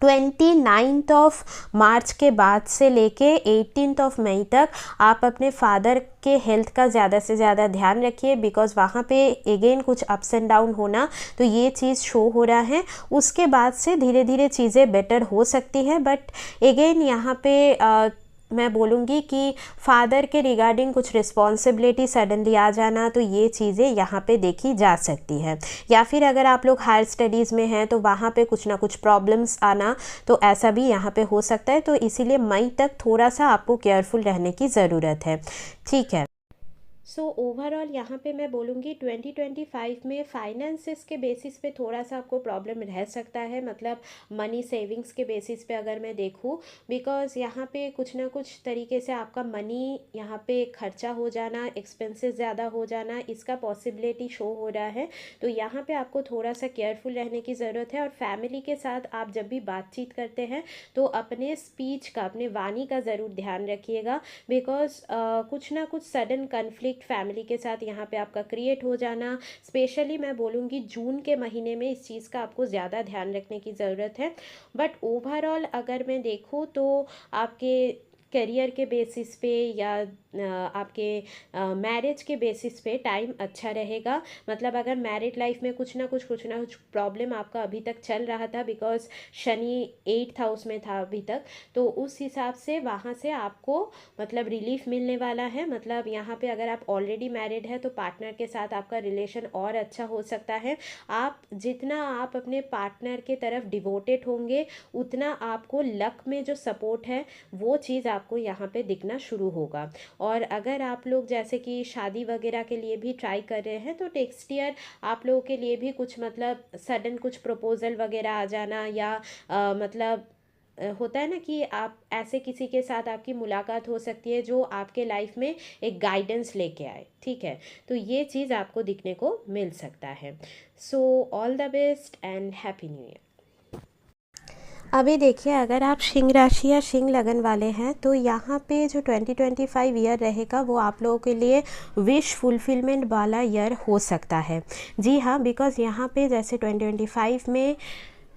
29 मार्च के बाद से लेके 18 मई तक आप अपने फादर के हेल्थ का ज़्यादा से ज़्यादा ध्यान रखिए। बिकॉज़ वहाँ पे अगेन कुछ अप्स एंड डाउन होना, तो ये चीज़ शो हो रहा है। उसके बाद से धीरे धीरे चीज़ें बेटर हो सकती हैं, बट अगेन यहाँ पे मैं बोलूँगी कि फादर के रिगार्डिंग कुछ रिस्पॉन्सिबिलिटी सडनली आ जाना, तो ये चीज़ें यहाँ पे देखी जा सकती है। या फिर अगर आप लोग हायर स्टडीज़ में हैं तो वहाँ पे कुछ ना कुछ प्रॉब्लम्स आना, तो ऐसा भी यहाँ पे हो सकता है। तो इसीलिए मई तक थोड़ा सा आपको केयरफुल रहने की ज़रूरत है, ठीक है। सो ओवरऑल यहाँ पे मैं बोलूँगी 2025 में फाइनेंसेस के बेसिस पे थोड़ा सा आपको प्रॉब्लम रह सकता है, मतलब मनी सेविंग्स के बेसिस पे अगर मैं देखूँ। बिकॉज़ यहाँ पे कुछ ना कुछ तरीके से आपका मनी यहाँ पे खर्चा हो जाना, एक्सपेंसेस ज़्यादा हो जाना, इसका पॉसिबिलिटी शो हो रहा है। तो यहाँ पे आपको थोड़ा सा केयरफुल रहने की ज़रूरत है। और फैमिली के साथ आप जब भी बातचीत करते हैं तो अपने स्पीच का, अपने वाणी का ज़रूर ध्यान रखिएगा। बिकॉज़ कुछ ना कुछ सडन कन्फ्लिक्ट फैमिली के साथ यहाँ पे आपका क्रिएट हो जाना, स्पेशली मैं बोलूँगी जून के महीने में इस चीज़ का आपको ज़्यादा ध्यान रखने की ज़रूरत है। बट ओवरऑल अगर मैं देखूँ तो आपके करियर के बेसिस पे या आपके मैरिज के बेसिस पे टाइम अच्छा रहेगा। मतलब अगर मैरिड लाइफ में कुछ ना कुछ प्रॉब्लम आपका अभी तक चल रहा था, बिकॉज शनि 8th हाउस में था अभी तक, तो उस हिसाब से वहाँ से आपको मतलब रिलीफ मिलने वाला है। मतलब यहाँ पे अगर आप ऑलरेडी मैरिड है तो पार्टनर के साथ आपका रिलेशन और अच्छा हो सकता है। आप जितना आप अपने पार्टनर के तरफ डिवोटेड होंगे, उतना आपको लक में जो सपोर्ट है वो चीज़ आपको यहाँ पे दिखना शुरू होगा। और अगर आप लोग जैसे कि शादी वगैरह के लिए भी ट्राई कर रहे हैं तो नेक्स्ट ईयर आप लोगों के लिए भी कुछ मतलब सडन कुछ प्रपोजल वगैरह आ जाना, या मतलब होता है ना कि आप ऐसे किसी के साथ आपकी मुलाकात हो सकती है जो आपके लाइफ में एक गाइडेंस लेके आए, ठीक है। तो ये चीज़ आपको दिखने को मिल सकता है। So all the best and happy new year. अभी देखिए, अगर आप सिंह राशि या सिंह लगन वाले हैं तो यहाँ पे जो 2025 ईयर रहेगा वो आप लोगों के लिए विश फुलफिलमेंट वाला ईयर हो सकता है। जी हाँ, बिकॉज़ यहाँ पे जैसे 2025 में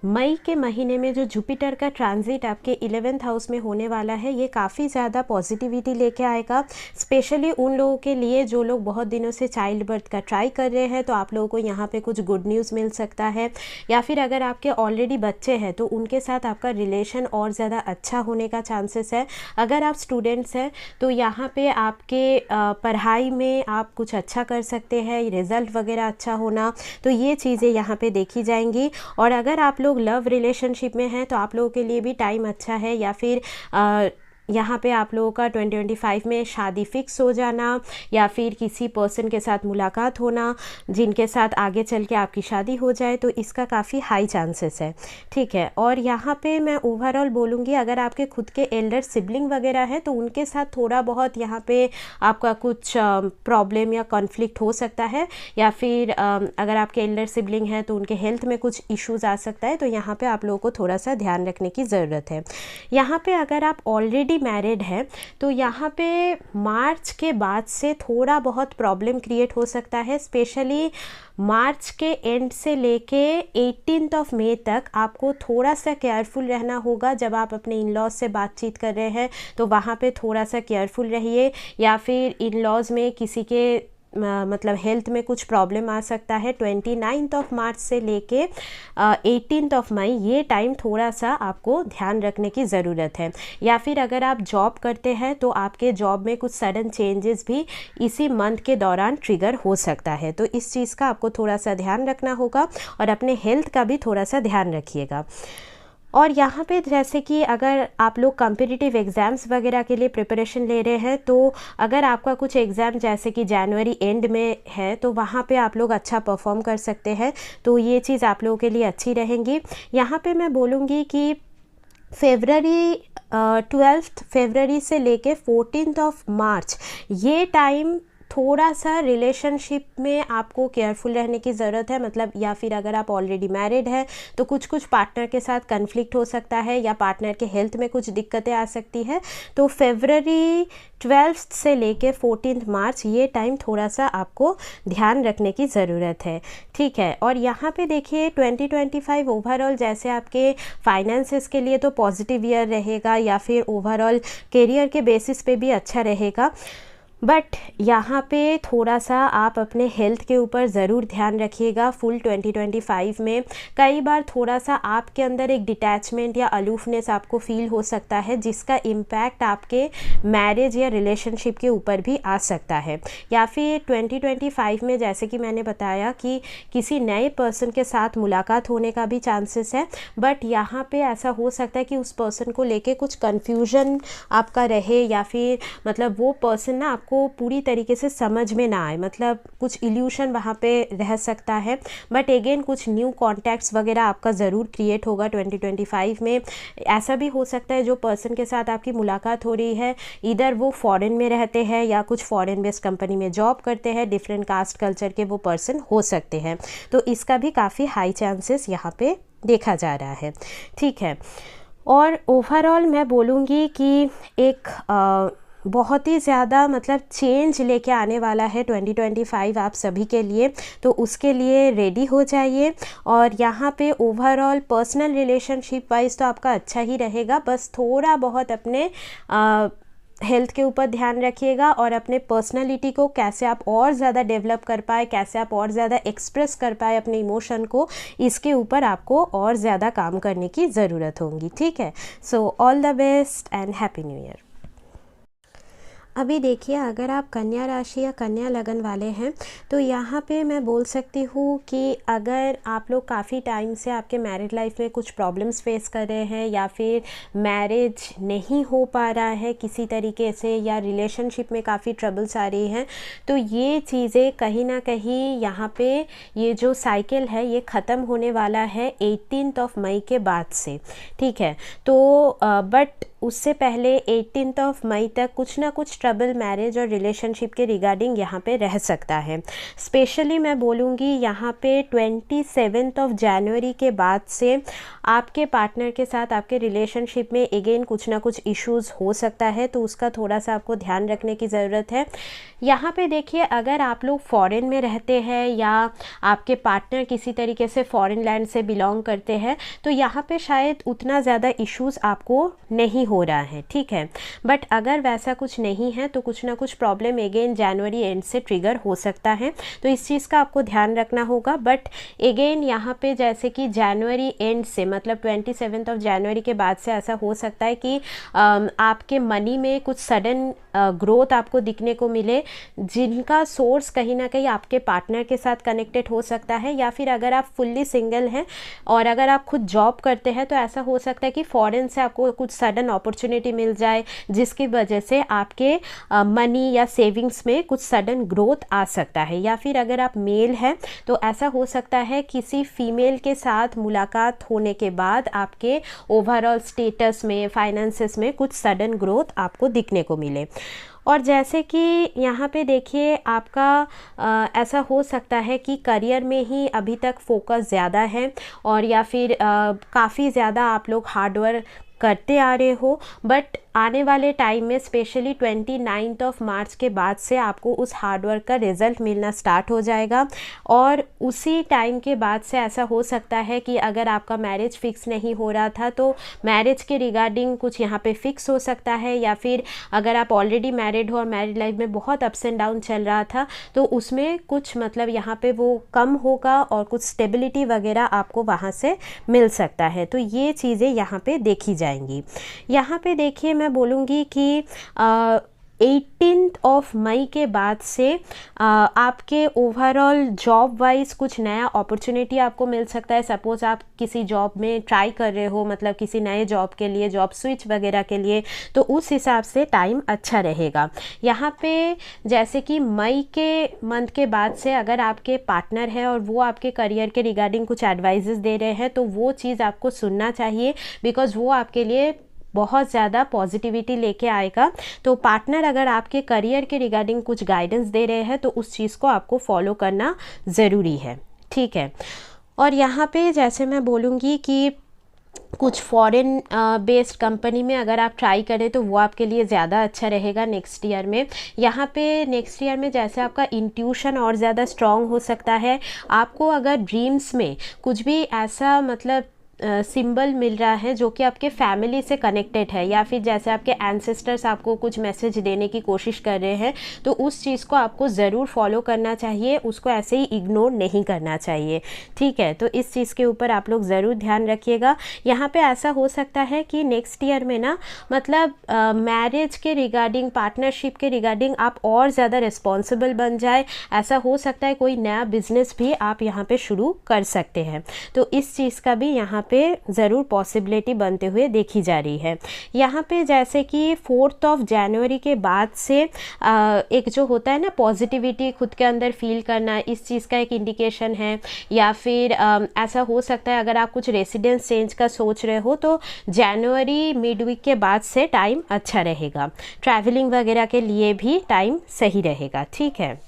मई के महीने में जो जुपिटर का ट्रांजिट आपके 11th हाउस में होने वाला है, ये काफ़ी ज़्यादा पॉजिटिविटी लेके आएगा। स्पेशली उन लोगों के लिए जो लोग बहुत दिनों से चाइल्ड बर्थ का ट्राई कर रहे हैं, तो आप लोगों को यहाँ पे कुछ गुड न्यूज़ मिल सकता है। या फिर अगर आपके ऑलरेडी बच्चे हैं तो उनके साथ आपका रिलेशन और ज़्यादा अच्छा होने का चांसेस है। अगर आप स्टूडेंट्स हैं तो यहाँ पे आपके पढ़ाई में आप कुछ अच्छा कर सकते हैं, रिज़ल्ट वगैरह अच्छा होना, तो ये चीज़ें यहाँ पे देखी जाएंगी। और अगर आप लोग लव रिलेशनशिप में हैं तो आप लोगों के लिए भी टाइम अच्छा है। या फिर यहाँ पे आप लोगों का 2025 में शादी फिक्स हो जाना, या फिर किसी पर्सन के साथ मुलाकात होना जिनके साथ आगे चल के आपकी शादी हो जाए, तो इसका काफ़ी हाई चांसेस है, ठीक है। और यहाँ पे मैं ओवरऑल बोलूँगी, अगर आपके खुद के एल्डर सिबलिंग वगैरह है तो उनके साथ थोड़ा बहुत यहाँ पे आपका कुछ प्रॉब्लम या कॉन्फ्लिक्ट हो सकता है। या फिर अगर आपके एल्डर सिबलिंग हैं तो उनके हेल्थ में कुछ इश्यूज़ आ सकता है, तो यहाँ पे आप लोगों को थोड़ा सा ध्यान रखने की ज़रूरत है। यहाँ पे अगर आप ऑलरेडी मैरिड है तो यहाँ पे मार्च के बाद से थोड़ा बहुत प्रॉब्लम क्रिएट हो सकता है। स्पेशली मार्च के एंड से लेके 18 मई तक आपको थोड़ा सा केयरफुल रहना होगा। जब आप अपने इन लॉज से बातचीत कर रहे हैं तो वहाँ पे थोड़ा सा केयरफुल रहिए। या फिर इन लॉज में किसी के मतलब हेल्थ में कुछ प्रॉब्लम आ सकता है। 29 मार्च से लेके 18 मई ये टाइम थोड़ा सा आपको ध्यान रखने की ज़रूरत है। या फिर अगर आप जॉब करते हैं तो आपके जॉब में कुछ सडन चेंजेस भी इसी मंथ के दौरान ट्रिगर हो सकता है, तो इस चीज़ का आपको थोड़ा सा ध्यान रखना होगा और अपने हेल्थ का भी थोड़ा सा ध्यान रखिएगा। और यहाँ पे जैसे कि अगर आप लोग कॉम्पिटिटिव एग्ज़ाम्स वगैरह के लिए प्रिपरेशन ले रहे हैं, तो अगर आपका कुछ एग्ज़ाम जैसे कि जनवरी एंड में है तो वहाँ पे आप लोग अच्छा परफॉर्म कर सकते हैं, तो ये चीज़ आप लोगों के लिए अच्छी रहेंगी। यहाँ पे मैं बोलूँगी कि फेबररी 12 फरवरी से लेके 14 मार्च ये टाइम थोड़ा सा रिलेशनशिप में आपको केयरफुल रहने की ज़रूरत है। मतलब या फिर अगर आप ऑलरेडी मैरिड हैं तो कुछ पार्टनर के साथ कन्फ्लिक्ट हो सकता है या पार्टनर के हेल्थ में कुछ दिक्कतें आ सकती है। तो फरवरी 12 से लेके 14 मार्च ये टाइम थोड़ा सा आपको ध्यान रखने की ज़रूरत है, ठीक है। और यहाँ पे देखिए 2025 ओवरऑल जैसे आपके फाइनेंसेस के लिए तो पॉजिटिव ईयर रहेगा या फिर ओवरऑल करियर के बेसिस पे भी अच्छा रहेगा, बट यहाँ पे थोड़ा सा आप अपने हेल्थ के ऊपर ज़रूर ध्यान रखिएगा। फुल 2025 में कई बार थोड़ा सा आपके अंदर एक डिटैचमेंट या अलूफनेस आपको फील हो सकता है, जिसका इम्पैक्ट आपके मैरिज या रिलेशनशिप के ऊपर भी आ सकता है। या फिर 2025 में जैसे कि मैंने बताया कि किसी नए पर्सन के साथ मुलाकात होने का भी चांसेस है, बट यहाँ पे ऐसा हो सकता है कि उस पर्सन को लेके कुछ कन्फ्यूजन आपका रहे या फिर मतलब वो पर्सन ना आपको पूरी तरीके से समझ में ना आए, मतलब कुछ इल्यूशन वहाँ पे रह सकता है। बट अगेन कुछ न्यू कॉन्टैक्ट्स वगैरह आपका ज़रूर क्रिएट होगा 2025 में। ऐसा भी हो सकता है जो पर्सन के साथ आपकी मुलाकात हो रही है इधर वो फॉरेन में रहते हैं या कुछ फॉरेन बेस्ड कंपनी में जॉब करते हैं, डिफरेंट कास्ट कल्चर के वो पर्सन हो सकते हैं, तो इसका भी काफ़ी हाई चांसेस यहाँ पे देखा जा रहा है, ठीक है। और ओवरऑल मैं बोलूँगी कि एक बहुत ही ज़्यादा मतलब चेंज लेके आने वाला है 2025 आप सभी के लिए, तो उसके लिए रेडी हो जाइए। और यहाँ पे ओवरऑल पर्सनल रिलेशनशिप वाइज तो आपका अच्छा ही रहेगा, बस थोड़ा बहुत अपने हेल्थ के ऊपर ध्यान रखिएगा और अपने पर्सनालिटी को कैसे आप और ज़्यादा डेवलप कर पाए, कैसे आप और ज़्यादा एक्सप्रेस कर पाए अपने इमोशन को, इसके ऊपर आपको और ज़्यादा काम करने की ज़रूरत होगी, ठीक है। So all the best and happy new year. अभी देखिए अगर आप कन्या राशि या कन्या लगन वाले हैं तो यहाँ पे मैं बोल सकती हूँ कि अगर आप लोग काफ़ी टाइम से आपके मैरिड लाइफ में कुछ प्रॉब्लम्स फेस कर रहे हैं या फिर मैरिज नहीं हो पा रहा है किसी तरीके से या रिलेशनशिप में काफ़ी ट्रबल्स आ रही हैं, तो ये चीज़ें कहीं ना कहीं यहाँ पे ये जो साइकिल है ये ख़त्म होने वाला है 18 मई के बाद से, ठीक है। तो बट उससे पहले 18 मई तक कुछ ना कुछ ट्रबल मैरिज और रिलेशनशिप के रिगार्डिंग यहाँ पे रह सकता है। स्पेशली मैं बोलूँगी यहाँ पे 27 जनवरी के बाद से आपके पार्टनर के साथ आपके रिलेशनशिप में अगेन कुछ ना कुछ इश्यूज़ हो सकता है, तो उसका थोड़ा सा आपको ध्यान रखने की ज़रूरत है। यहाँ पे देखिए अगर आप लोग फॉरेन में रहते हैं या आपके पार्टनर किसी तरीके से फॉरेन लैंड से बिलोंग करते हैं तो यहाँ पे शायद उतना ज़्यादा इश्यूज़ आपको नहीं हो रहा है, ठीक है। बट अगर वैसा कुछ नहीं है तो कुछ ना कुछ प्रॉब्लम अगेन जनवरी एंड से ट्रिगर हो सकता है, तो इस चीज़ का आपको ध्यान रखना होगा। बट अगेन यहाँ पे जैसे कि जनवरी एंड से मतलब 27 जनवरी के बाद से ऐसा हो सकता है कि आपके मनी में कुछ सडन ग्रोथ आपको दिखने को मिले, जिनका सोर्स कहीं ना कहीं आपके पार्टनर के साथ कनेक्टेड हो सकता है। या फिर अगर आप फुल्ली सिंगल हैं और अगर आप खुद जॉब करते हैं तो ऐसा हो सकता है कि फॉरेन से आपको कुछ सडन अपॉर्चुनिटी मिल जाए जिसकी वजह से आपके मनी या सेविंग्स में कुछ सडन ग्रोथ आ सकता है। या फिर अगर आप मेल हैं तो ऐसा हो सकता है किसी फीमेल के साथ मुलाकात होने के बाद आपके ओवरऑल स्टेटस में, फाइनेंसेस में कुछ सडन ग्रोथ आपको दिखने को मिले। और जैसे कि यहाँ पे देखिए आपका ऐसा हो सकता है कि करियर में ही अभी तक फोकस ज़्यादा है और या फिर काफ़ी ज़्यादा आप लोग हार्डवर्क करते आ रहे हो, बट आने वाले टाइम में स्पेशली 29 मार्च के बाद से आपको उस हार्डवर्क का रिज़ल्ट मिलना स्टार्ट हो जाएगा। और उसी टाइम के बाद से ऐसा हो सकता है कि अगर आपका मैरिज फिक्स नहीं हो रहा था तो मैरिज के रिगार्डिंग कुछ यहाँ पे फिक्स हो सकता है, या फिर अगर आप ऑलरेडी मैरिड हो और मैरिड लाइफ में बहुत अप्स एंड डाउन चल रहा था तो उसमें कुछ मतलब यहाँ पे वो कम होगा और कुछ स्टेबिलिटी वगैरह आपको वहाँ से मिल सकता है। तो ये चीज़ें यहाँ पे देखी जाएंगी। यहाँ पे देखिए, मैं बोलूँगी कि 18 मई के बाद से आपके ओवरऑल जॉब वाइज कुछ नया अपॉर्चुनिटी आपको मिल सकता है। सपोज़ आप किसी जॉब में ट्राई कर रहे हो, मतलब किसी नए जॉब के लिए, जॉब स्विच वगैरह के लिए, तो उस हिसाब से टाइम अच्छा रहेगा। यहाँ पे जैसे कि मई के मंथ के बाद से अगर आपके पार्टनर है और वो आपके करियर के रिगार्डिंग कुछ एडवाइजेस दे रहे हैं तो वो चीज़ आपको सुनना चाहिए, बिकॉज़ वो आपके लिए बहुत ज़्यादा पॉजिटिविटी लेके आएगा। तो पार्टनर अगर आपके करियर के रिगार्डिंग कुछ गाइडेंस दे रहे हैं तो उस चीज़ को आपको फॉलो करना ज़रूरी है, ठीक है। और यहाँ पे जैसे मैं बोलूँगी कि कुछ फॉरेन बेस्ड कंपनी में अगर आप ट्राई करें तो वो आपके लिए ज़्यादा अच्छा रहेगा नेक्स्ट ईयर में। यहाँ पे नेक्स्ट ईयर में जैसे आपका इंट्यूशन और ज़्यादा स्ट्रॉन्ग हो सकता है। आपको अगर ड्रीम्स में कुछ भी ऐसा मतलब सिंबल मिल रहा है जो कि आपके फैमिली से कनेक्टेड है, या फिर जैसे आपके एंसेस्टर्स आपको कुछ मैसेज देने की कोशिश कर रहे हैं, तो उस चीज़ को आपको ज़रूर फॉलो करना चाहिए, उसको ऐसे ही इग्नोर नहीं करना चाहिए, ठीक है। तो इस चीज़ के ऊपर आप लोग ज़रूर ध्यान रखिएगा। यहाँ पे ऐसा हो सकता है कि नेक्स्ट ईयर में ना मतलब मैरिज के रिगार्डिंग, पार्टनरशिप के रिगार्डिंग आप और ज़्यादा रिस्पॉन्सिबल बन जाए। ऐसा हो सकता है कोई नया बिजनेस भी आप यहाँ पे शुरू कर सकते हैं। तो इस चीज़ का भी यहाँ पे ज़रूर पॉसिबिलिटी बनते हुए देखी जा रही है। यहाँ पे जैसे कि 4 जनवरी के बाद से एक जो होता है ना पॉजिटिविटी खुद के अंदर फील करना, इस चीज़ का एक इंडिकेशन है। या फिर ऐसा हो सकता है अगर आप कुछ रेसिडेंस चेंज का सोच रहे हो तो जनवरी मिड वीक के बाद से टाइम अच्छा रहेगा। ट्रैवलिंग वगैरह के लिए भी टाइम सही रहेगा, ठीक है।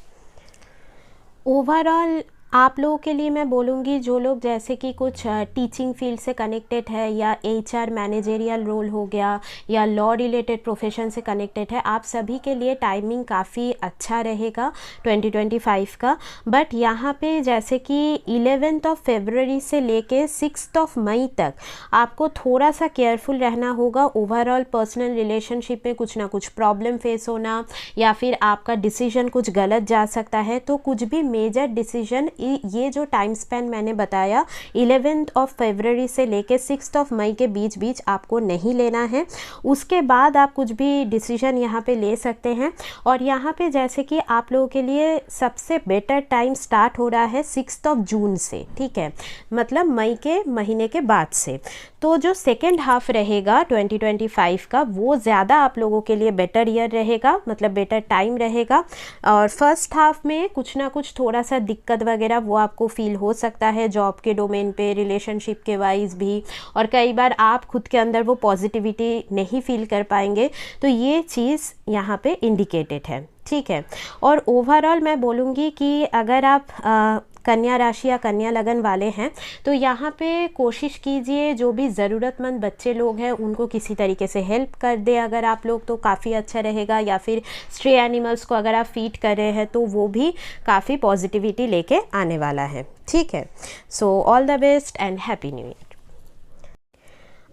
ओवरऑल आप लोगों के लिए मैं बोलूँगी जो लोग जैसे कि कुछ टीचिंग फील्ड से कनेक्टेड है, या HR मैनेजरियल रोल हो गया, या लॉ रिलेटेड प्रोफेशन से कनेक्टेड है, आप सभी के लिए टाइमिंग काफ़ी अच्छा रहेगा 2025 का। बट यहाँ पे जैसे कि 11 फरवरी से लेके 6 मई तक आपको थोड़ा सा केयरफुल रहना होगा। ओवरऑल पर्सनल रिलेशनशिप में कुछ ना कुछ प्रॉब्लम फेस होना, या फिर आपका डिसीजन कुछ गलत जा सकता है। तो कुछ भी मेजर डिसीजन ये जो टाइम स्पेन मैंने बताया 11 फरवरी से लेके 6 मई के बीच बीच आपको नहीं लेना है। उसके बाद आप कुछ भी डिसीजन यहाँ पे ले सकते हैं। और यहाँ पे जैसे कि आप लोगों के लिए सबसे बेटर टाइम स्टार्ट हो रहा है 6 जून से, ठीक है, मतलब मई के महीने के बाद से। तो जो सेकेंड हाफ रहेगा 2025 का वो ज़्यादा आप लोगों के लिए बेटर ईयर रहेगा, मतलब बेटर टाइम रहेगा। और फर्स्ट हाफ में कुछ ना कुछ थोड़ा सा दिक्कत वगैरह वो आपको फील हो सकता है जॉब के डोमेन पे, रिलेशनशिप के वाइज भी, और कई बार आप खुद के अंदर वो पॉजिटिविटी नहीं फील कर पाएंगे। तो ये चीज़ यहाँ पे इंडिकेटेड है, ठीक है। और ओवरऑल मैं बोलूँगी कि अगर आप कन्या राशि या कन्या लगन वाले हैं तो यहाँ पे कोशिश कीजिए जो भी ज़रूरतमंद बच्चे लोग हैं उनको किसी तरीके से हेल्प कर दे अगर आप लोग, तो काफ़ी अच्छा रहेगा। या फिर स्ट्रे एनिमल्स को अगर आप फीड कर रहे हैं तो वो भी काफ़ी पॉजिटिविटी लेके आने वाला है, ठीक है। So all the best and happy new year.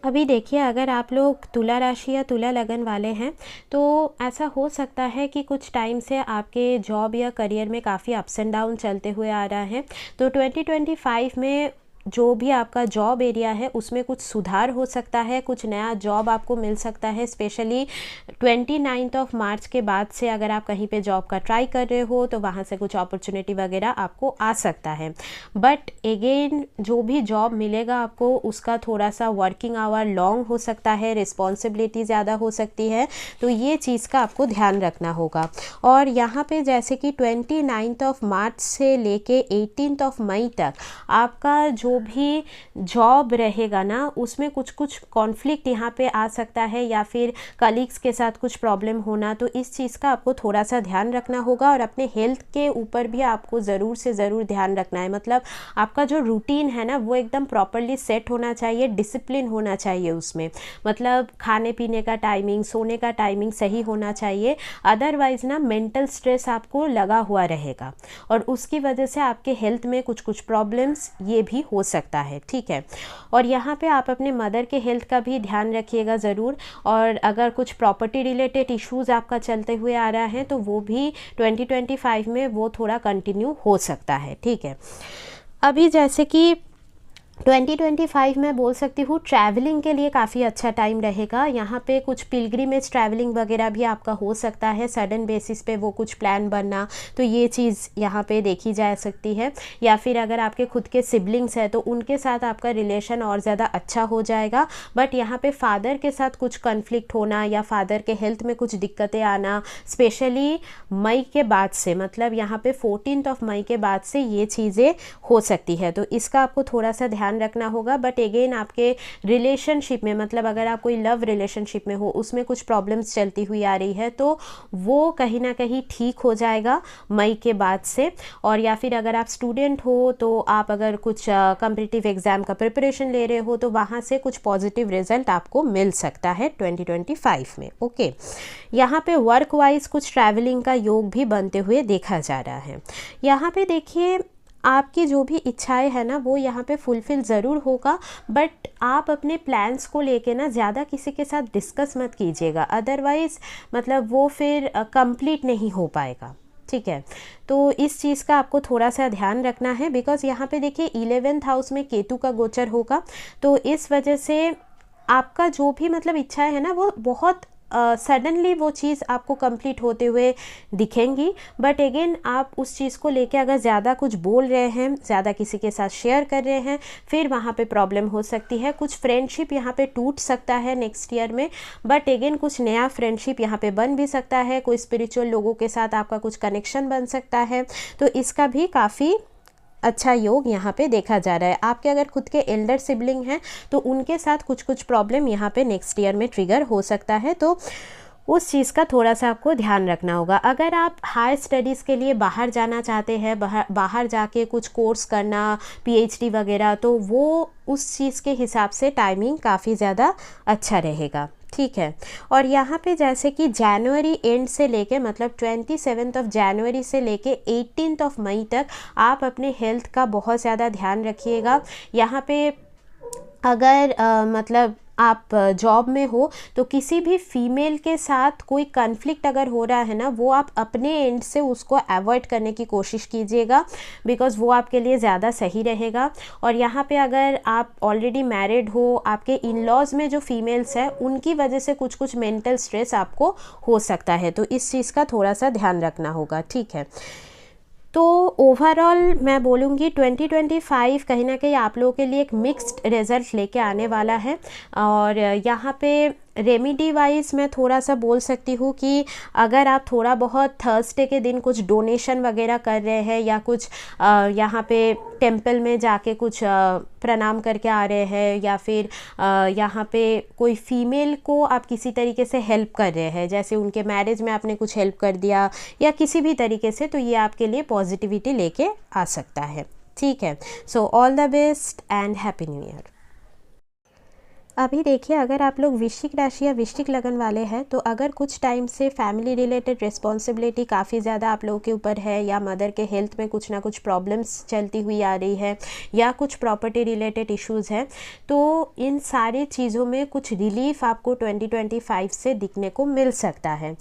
अभी देखिए, अगर आप लोग तुला राशि या तुला लगन वाले हैं तो ऐसा हो सकता है कि कुछ टाइम से आपके जॉब या करियर में काफ़ी अप्स एंड डाउन चलते हुए आ रहा है। तो 2025 में जो भी आपका जॉब एरिया है उसमें कुछ सुधार हो सकता है, कुछ नया जॉब आपको मिल सकता है। स्पेशली 29 मार्च के बाद से अगर आप कहीं पे जॉब का ट्राई कर रहे हो तो वहाँ से कुछ अपॉर्चुनिटी वगैरह आपको आ सकता है। बट अगेन जो भी जॉब मिलेगा आपको उसका थोड़ा सा वर्किंग आवर लॉन्ग हो सकता है, रिस्पॉन्सिबिलिटी ज़्यादा हो सकती है, तो ये चीज़ का आपको ध्यान रखना होगा। और यहाँ पे जैसे कि 29 मार्च से लेके 18 मई तक आपका जो जो भी जॉब रहेगा ना उसमें कुछ कुछ कॉन्फ्लिक्ट यहाँ पे आ सकता है, या फिर कलीग्स के साथ कुछ प्रॉब्लम होना, तो इस चीज़ का आपको थोड़ा सा ध्यान रखना होगा। और अपने हेल्थ के ऊपर भी आपको ज़रूर से ज़रूर ध्यान रखना है। मतलब आपका जो रूटीन है ना वो एकदम प्रॉपरली सेट होना चाहिए, डिसिप्लिन होना चाहिए उसमें। मतलब खाने पीने का टाइमिंग, सोने का टाइमिंग सही होना चाहिए, अदरवाइज़ ना मेंटल स्ट्रेस आपको लगा हुआ रहेगा और उसकी वजह से आपके हेल्थ में कुछ कुछ प्रॉब्लम्स ये भी हो सकता है, ठीक है। और यहाँ पे आप अपने मदर के हेल्थ का भी ध्यान रखिएगा ज़रूर। और अगर कुछ प्रॉपर्टी रिलेटेड इश्यूज़ आपका चलते हुए आ रहा है तो वो भी 2025 में वो थोड़ा कंटिन्यू हो सकता है, ठीक है। अभी जैसे कि 2025 में बोल सकती हूँ ट्रैवलिंग के लिए काफ़ी अच्छा टाइम रहेगा। यहाँ पे कुछ पिलग्रिमेज ट्रैवलिंग वगैरह भी आपका हो सकता है, सडन बेसिस पे वो कुछ प्लान बनना, तो ये चीज़ यहाँ पे देखी जा सकती है। या फिर अगर आपके खुद के सिबलिंग्स हैं तो उनके साथ आपका रिलेशन और ज़्यादा अच्छा हो जाएगा। बट यहाँ पे फादर के साथ कुछ कन्फ्लिक्ट होना या फादर के हेल्थ में कुछ दिक्कतें आना, स्पेशली मई के बाद से, मतलब यहाँ पे 14 मई के बाद से ये चीज़ें हो सकती है, तो इसका आपको थोड़ा सा ध्यान रखना होगा। बट अगेन आपके रिलेशनशिप में, मतलब अगर आप कोई लव रिलेशनशिप में हो उसमें कुछ प्रॉब्लम्स चलती हुई आ रही है तो वो कहीं ना कहीं ठीक हो जाएगा मई के बाद से। और या फिर अगर आप स्टूडेंट हो तो आप अगर कुछ कॉम्पिटिटिव एग्ज़ाम का प्रिपरेशन ले रहे हो तो वहाँ से कुछ पॉजिटिव रिजल्ट आपको मिल सकता है 2025 में, ओके। यहाँ पे वर्क वाइज कुछ ट्रैवलिंग का योग भी बनते हुए देखा जा रहा है। यहाँ पे देखिए आपकी जो भी इच्छाएं है ना वो यहाँ पे फुलफ़िल ज़रूर होगा, बट आप अपने प्लान्स को लेके ना ज़्यादा किसी के साथ डिस्कस मत कीजिएगा, अदरवाइज़ मतलब वो फिर कंप्लीट नहीं हो पाएगा, ठीक है। तो इस चीज़ का आपको थोड़ा सा ध्यान रखना है, बिकॉज़ यहाँ पे देखिए 11th हाउस में केतु का गोचर होगा, तो इस वजह से आपका जो भी मतलब इच्छाएं है ना वो बहुत सडनली वो चीज़ आपको कंप्लीट होते हुए दिखेंगी। बट अगेन आप उस चीज़ को लेके अगर ज़्यादा कुछ बोल रहे हैं, ज़्यादा किसी के साथ शेयर कर रहे हैं, फिर वहाँ पे प्रॉब्लम हो सकती है। कुछ फ्रेंडशिप यहाँ पे टूट सकता है नेक्स्ट ईयर में, बट अगेन कुछ नया फ्रेंडशिप यहाँ पे बन भी सकता है, कोई स्पिरिचुअल लोगों के साथ आपका कुछ कनेक्शन बन सकता है, तो इसका भी काफ़ी अच्छा योग यहाँ पे देखा जा रहा है। आपके अगर खुद के एल्डर सिबलिंग हैं तो उनके साथ कुछ कुछ प्रॉब्लम यहाँ पे नेक्स्ट ईयर में ट्रिगर हो सकता है, तो उस चीज़ का थोड़ा सा आपको ध्यान रखना होगा। अगर आप हायर स्टडीज़ के लिए बाहर जाना चाहते हैं, बाहर जाके कुछ कोर्स करना, पीएचडी वगैरह, तो वो उस चीज़ के हिसाब से टाइमिंग काफ़ी ज़्यादा अच्छा रहेगा, ठीक है। और यहाँ पे जैसे कि जनवरी एंड से लेके, मतलब 27 जनवरी से लेके 18 मई तक आप अपने हेल्थ का बहुत ज़्यादा ध्यान रखिएगा। यहाँ पे अगर मतलब आप जॉब में हो तो किसी भी फीमेल के साथ कोई कन्फ्लिक्ट अगर हो रहा है ना वो आप अपने एंड से उसको अवॉइड करने की कोशिश कीजिएगा, बिकॉज़ वो आपके लिए ज़्यादा सही रहेगा। और यहाँ पे अगर आप ऑलरेडी मैरिड हो, आपके इन लॉज़ में जो फीमेल्स हैं उनकी वजह से कुछ कुछ मेंटल स्ट्रेस आपको हो सकता है, तो इस चीज़ का थोड़ा सा ध्यान रखना होगा, ठीक है। तो ओवरऑल मैं बोलूँगी 2025 कहीं ना कहीं आप लोगों के लिए एक मिक्स्ड रिज़ल्ट लेके आने वाला है। और यहाँ पे रेमेडी वाइज मैं थोड़ा सा बोल सकती हूँ कि अगर आप थोड़ा बहुत थर्सडे के दिन कुछ डोनेशन वगैरह कर रहे हैं या कुछ यहाँ पे टेंपल में जाके कुछ प्रणाम करके आ रहे हैं, या फिर यहाँ पे कोई फीमेल को आप किसी तरीके से हेल्प कर रहे हैं, जैसे उनके मैरिज में आपने कुछ हेल्प कर दिया या किसी भी तरीके से, तो ये आपके लिए पॉजिटिविटी लेके आ सकता है, ठीक है। So all the best and happy new year. अभी देखिए अगर आप लोग वृश्चिक राशि या वृश्चिक लगन वाले हैं तो अगर कुछ टाइम से फैमिली रिलेटेड रिस्पॉन्सिबिलिटी काफ़ी ज़्यादा आप लोगों के ऊपर है, या मदर के हेल्थ में कुछ ना कुछ प्रॉब्लम्स चलती हुई आ रही है, या कुछ प्रॉपर्टी रिलेटेड इश्यूज़ हैं, तो इन सारी चीज़ों में कुछ रिलीफ आपको 2025 से दिखने को मिल सकता है।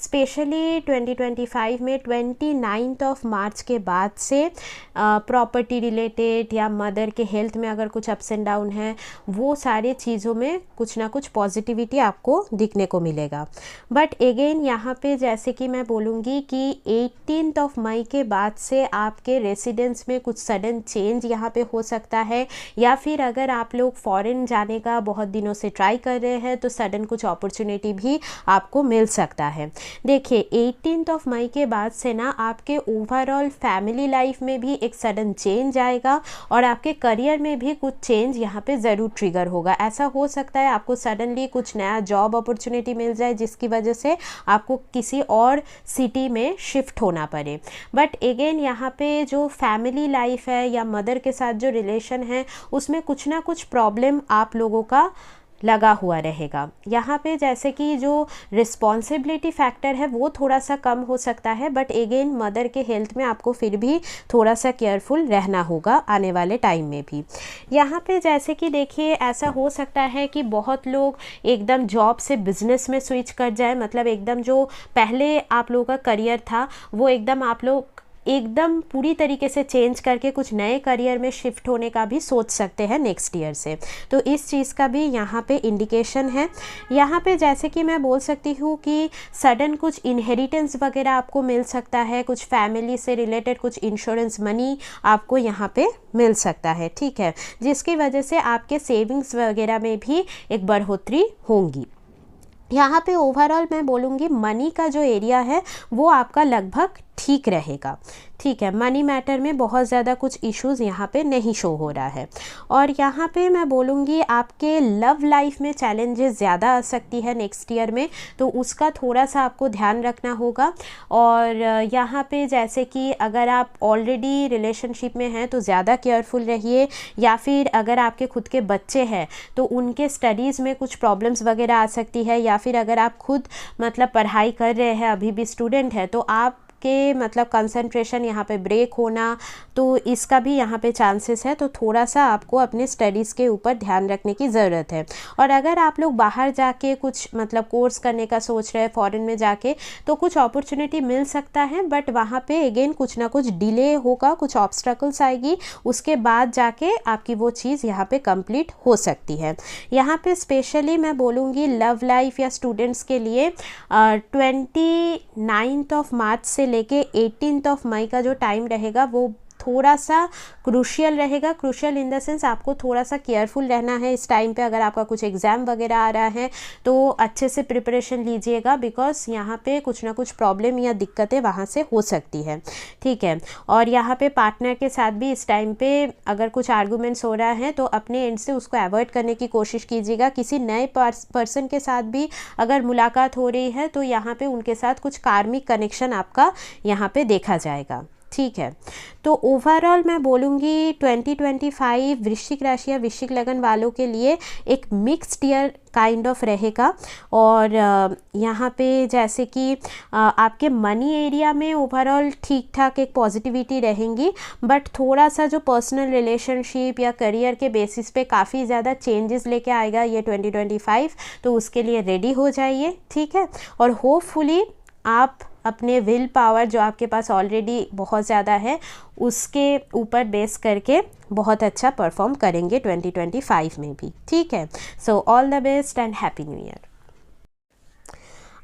स्पेशली 2025 में 29 मार्च के बाद से प्रॉपर्टी रिलेटेड या मदर के हेल्थ में अगर कुछ अप्स एंड डाउन है, वो सारी चीज़ों में कुछ ना कुछ पॉजिटिविटी आपको दिखने को मिलेगा। बट अगेन यहाँ पे जैसे कि मैं बोलूँगी कि 18 मई के बाद से आपके रेसिडेंस में कुछ सडन चेंज यहाँ पे हो सकता है, या फिर अगर आप लोग फॉरेन जाने का बहुत दिनों से ट्राई कर रहे हैं तो सडन कुछ अपॉर्चुनिटी भी आपको मिल सकता है। देखिए 18 मई के बाद से ना आपके ओवरऑल फैमिली लाइफ में भी एक सडन चेंज आएगा और आपके करियर में भी कुछ चेंज यहाँ पे ज़रूर ट्रिगर होगा। ऐसा हो सकता है आपको सडनली कुछ नया जॉब अपॉर्चुनिटी मिल जाए जिसकी वजह से आपको किसी और सिटी में शिफ्ट होना पड़े। बट अगेन यहाँ पे जो फैमिली लाइफ है या मदर के साथ जो रिलेशन है उसमें कुछ ना कुछ प्रॉब्लम आप लोगों का लगा हुआ रहेगा। यहाँ पे जैसे कि जो रिस्पॉन्सिबिलिटी फैक्टर है वो थोड़ा सा कम हो सकता है, बट अगेन मदर के हेल्थ में आपको फिर भी थोड़ा सा केयरफुल रहना होगा आने वाले टाइम में भी। यहाँ पे जैसे कि देखिए ऐसा हो सकता है कि बहुत लोग एकदम जॉब से बिजनेस में स्विच कर जाए, मतलब एकदम जो पहले आप लोगों का करियर था वो एकदम आप लोग एकदम पूरी तरीके से चेंज करके कुछ नए करियर में शिफ्ट होने का भी सोच सकते हैं नेक्स्ट ईयर से। तो इस चीज़ का भी यहाँ पे इंडिकेशन है। यहाँ पे जैसे कि मैं बोल सकती हूँ कि सडन कुछ इनहेरिटेंस वगैरह आपको मिल सकता है, कुछ फैमिली से रिलेटेड कुछ इंश्योरेंस मनी आपको यहाँ पे मिल सकता है, ठीक है, जिसकी वजह से आपके सेविंग्स वगैरह में भी एक बढ़ोतरी होंगी। यहाँ पे ओवरऑल मैं बोलूँगी मनी का जो एरिया है वो आपका लगभग ठीक रहेगा, ठीक है। मनी मैटर में बहुत ज़्यादा कुछ इश्यूज़ यहाँ पे नहीं शो हो रहा है। और यहाँ पे मैं बोलूँगी आपके लव लाइफ में चैलेंजेस ज़्यादा आ सकती है नेक्स्ट ईयर में, तो उसका थोड़ा सा आपको ध्यान रखना होगा। और यहाँ पे जैसे कि अगर आप ऑलरेडी रिलेशनशिप में हैं तो ज़्यादा केयरफुल रहिए, या फिर अगर आपके खुद के बच्चे हैं तो उनके स्टडीज़ में कुछ प्रॉब्लम्स वगैरह आ सकती है, या फिर अगर आप खुद मतलब पढ़ाई कर रहे हैं अभी भी स्टूडेंट है तो आप के मतलब कंसंट्रेशन यहाँ पे ब्रेक होना, तो इसका भी यहाँ पे चांसेस है। तो थोड़ा सा आपको अपने स्टडीज़ के ऊपर ध्यान रखने की ज़रूरत है। और अगर आप लोग बाहर जाके कुछ मतलब कोर्स करने का सोच रहे हैं फॉरेन में जाके, तो कुछ अपॉर्चुनिटी मिल सकता है, बट वहाँ पे अगेन कुछ ना कुछ डिले होगा, कुछ ऑब्स्टकल्स आएगी, उसके बाद जाके आपकी वो चीज़ यहाँ पे कंप्लीट हो सकती है। यहाँ पे स्पेशली मैं बोलूँगी लव लाइफ या स्टूडेंट्स के लिए 29 मार्च से लेके 18 मई का जो टाइम रहेगा वो थोड़ा सा क्रूशियल रहेगा। क्रूशियल इन द सेंस आपको थोड़ा सा केयरफुल रहना है इस टाइम पे। अगर आपका कुछ एग्ज़ाम वगैरह आ रहा है तो अच्छे से प्रिपरेशन लीजिएगा, बिकॉज यहाँ पे कुछ ना कुछ प्रॉब्लम या दिक्कतें वहाँ से हो सकती है, ठीक है। और यहाँ पे पार्टनर के साथ भी इस टाइम पे अगर कुछ आर्गूमेंट्स हो रहा है तो अपने एंड से उसको अवॉइड करने की कोशिश कीजिएगा। किसी नए पर्सन के साथ भी अगर मुलाकात हो रही है तो यहाँ पे उनके साथ कुछ कार्मिक कनेक्शन आपका यहाँ पे देखा जाएगा, ठीक है। तो ओवरऑल मैं बोलूँगी 2025 वृश्चिक राशि या वृश्चिक लगन वालों के लिए एक मिक्स्ड ईयर काइंड ऑफ रहेगा। और यहाँ पे जैसे कि आपके मनी एरिया में ओवरऑल ठीक ठाक एक पॉजिटिविटी रहेंगी, बट थोड़ा सा जो पर्सनल रिलेशनशिप या करियर के बेसिस पे काफ़ी ज़्यादा चेंजेस लेके आएगा ये 2025, तो उसके लिए रेडी हो जाइए, ठीक है। और होपफुली आप अपने विल पावर जो आपके पास ऑलरेडी बहुत ज़्यादा है उसके ऊपर बेस करके बहुत अच्छा परफॉर्म करेंगे 2025 में भी, ठीक है। So all the best and happy new year.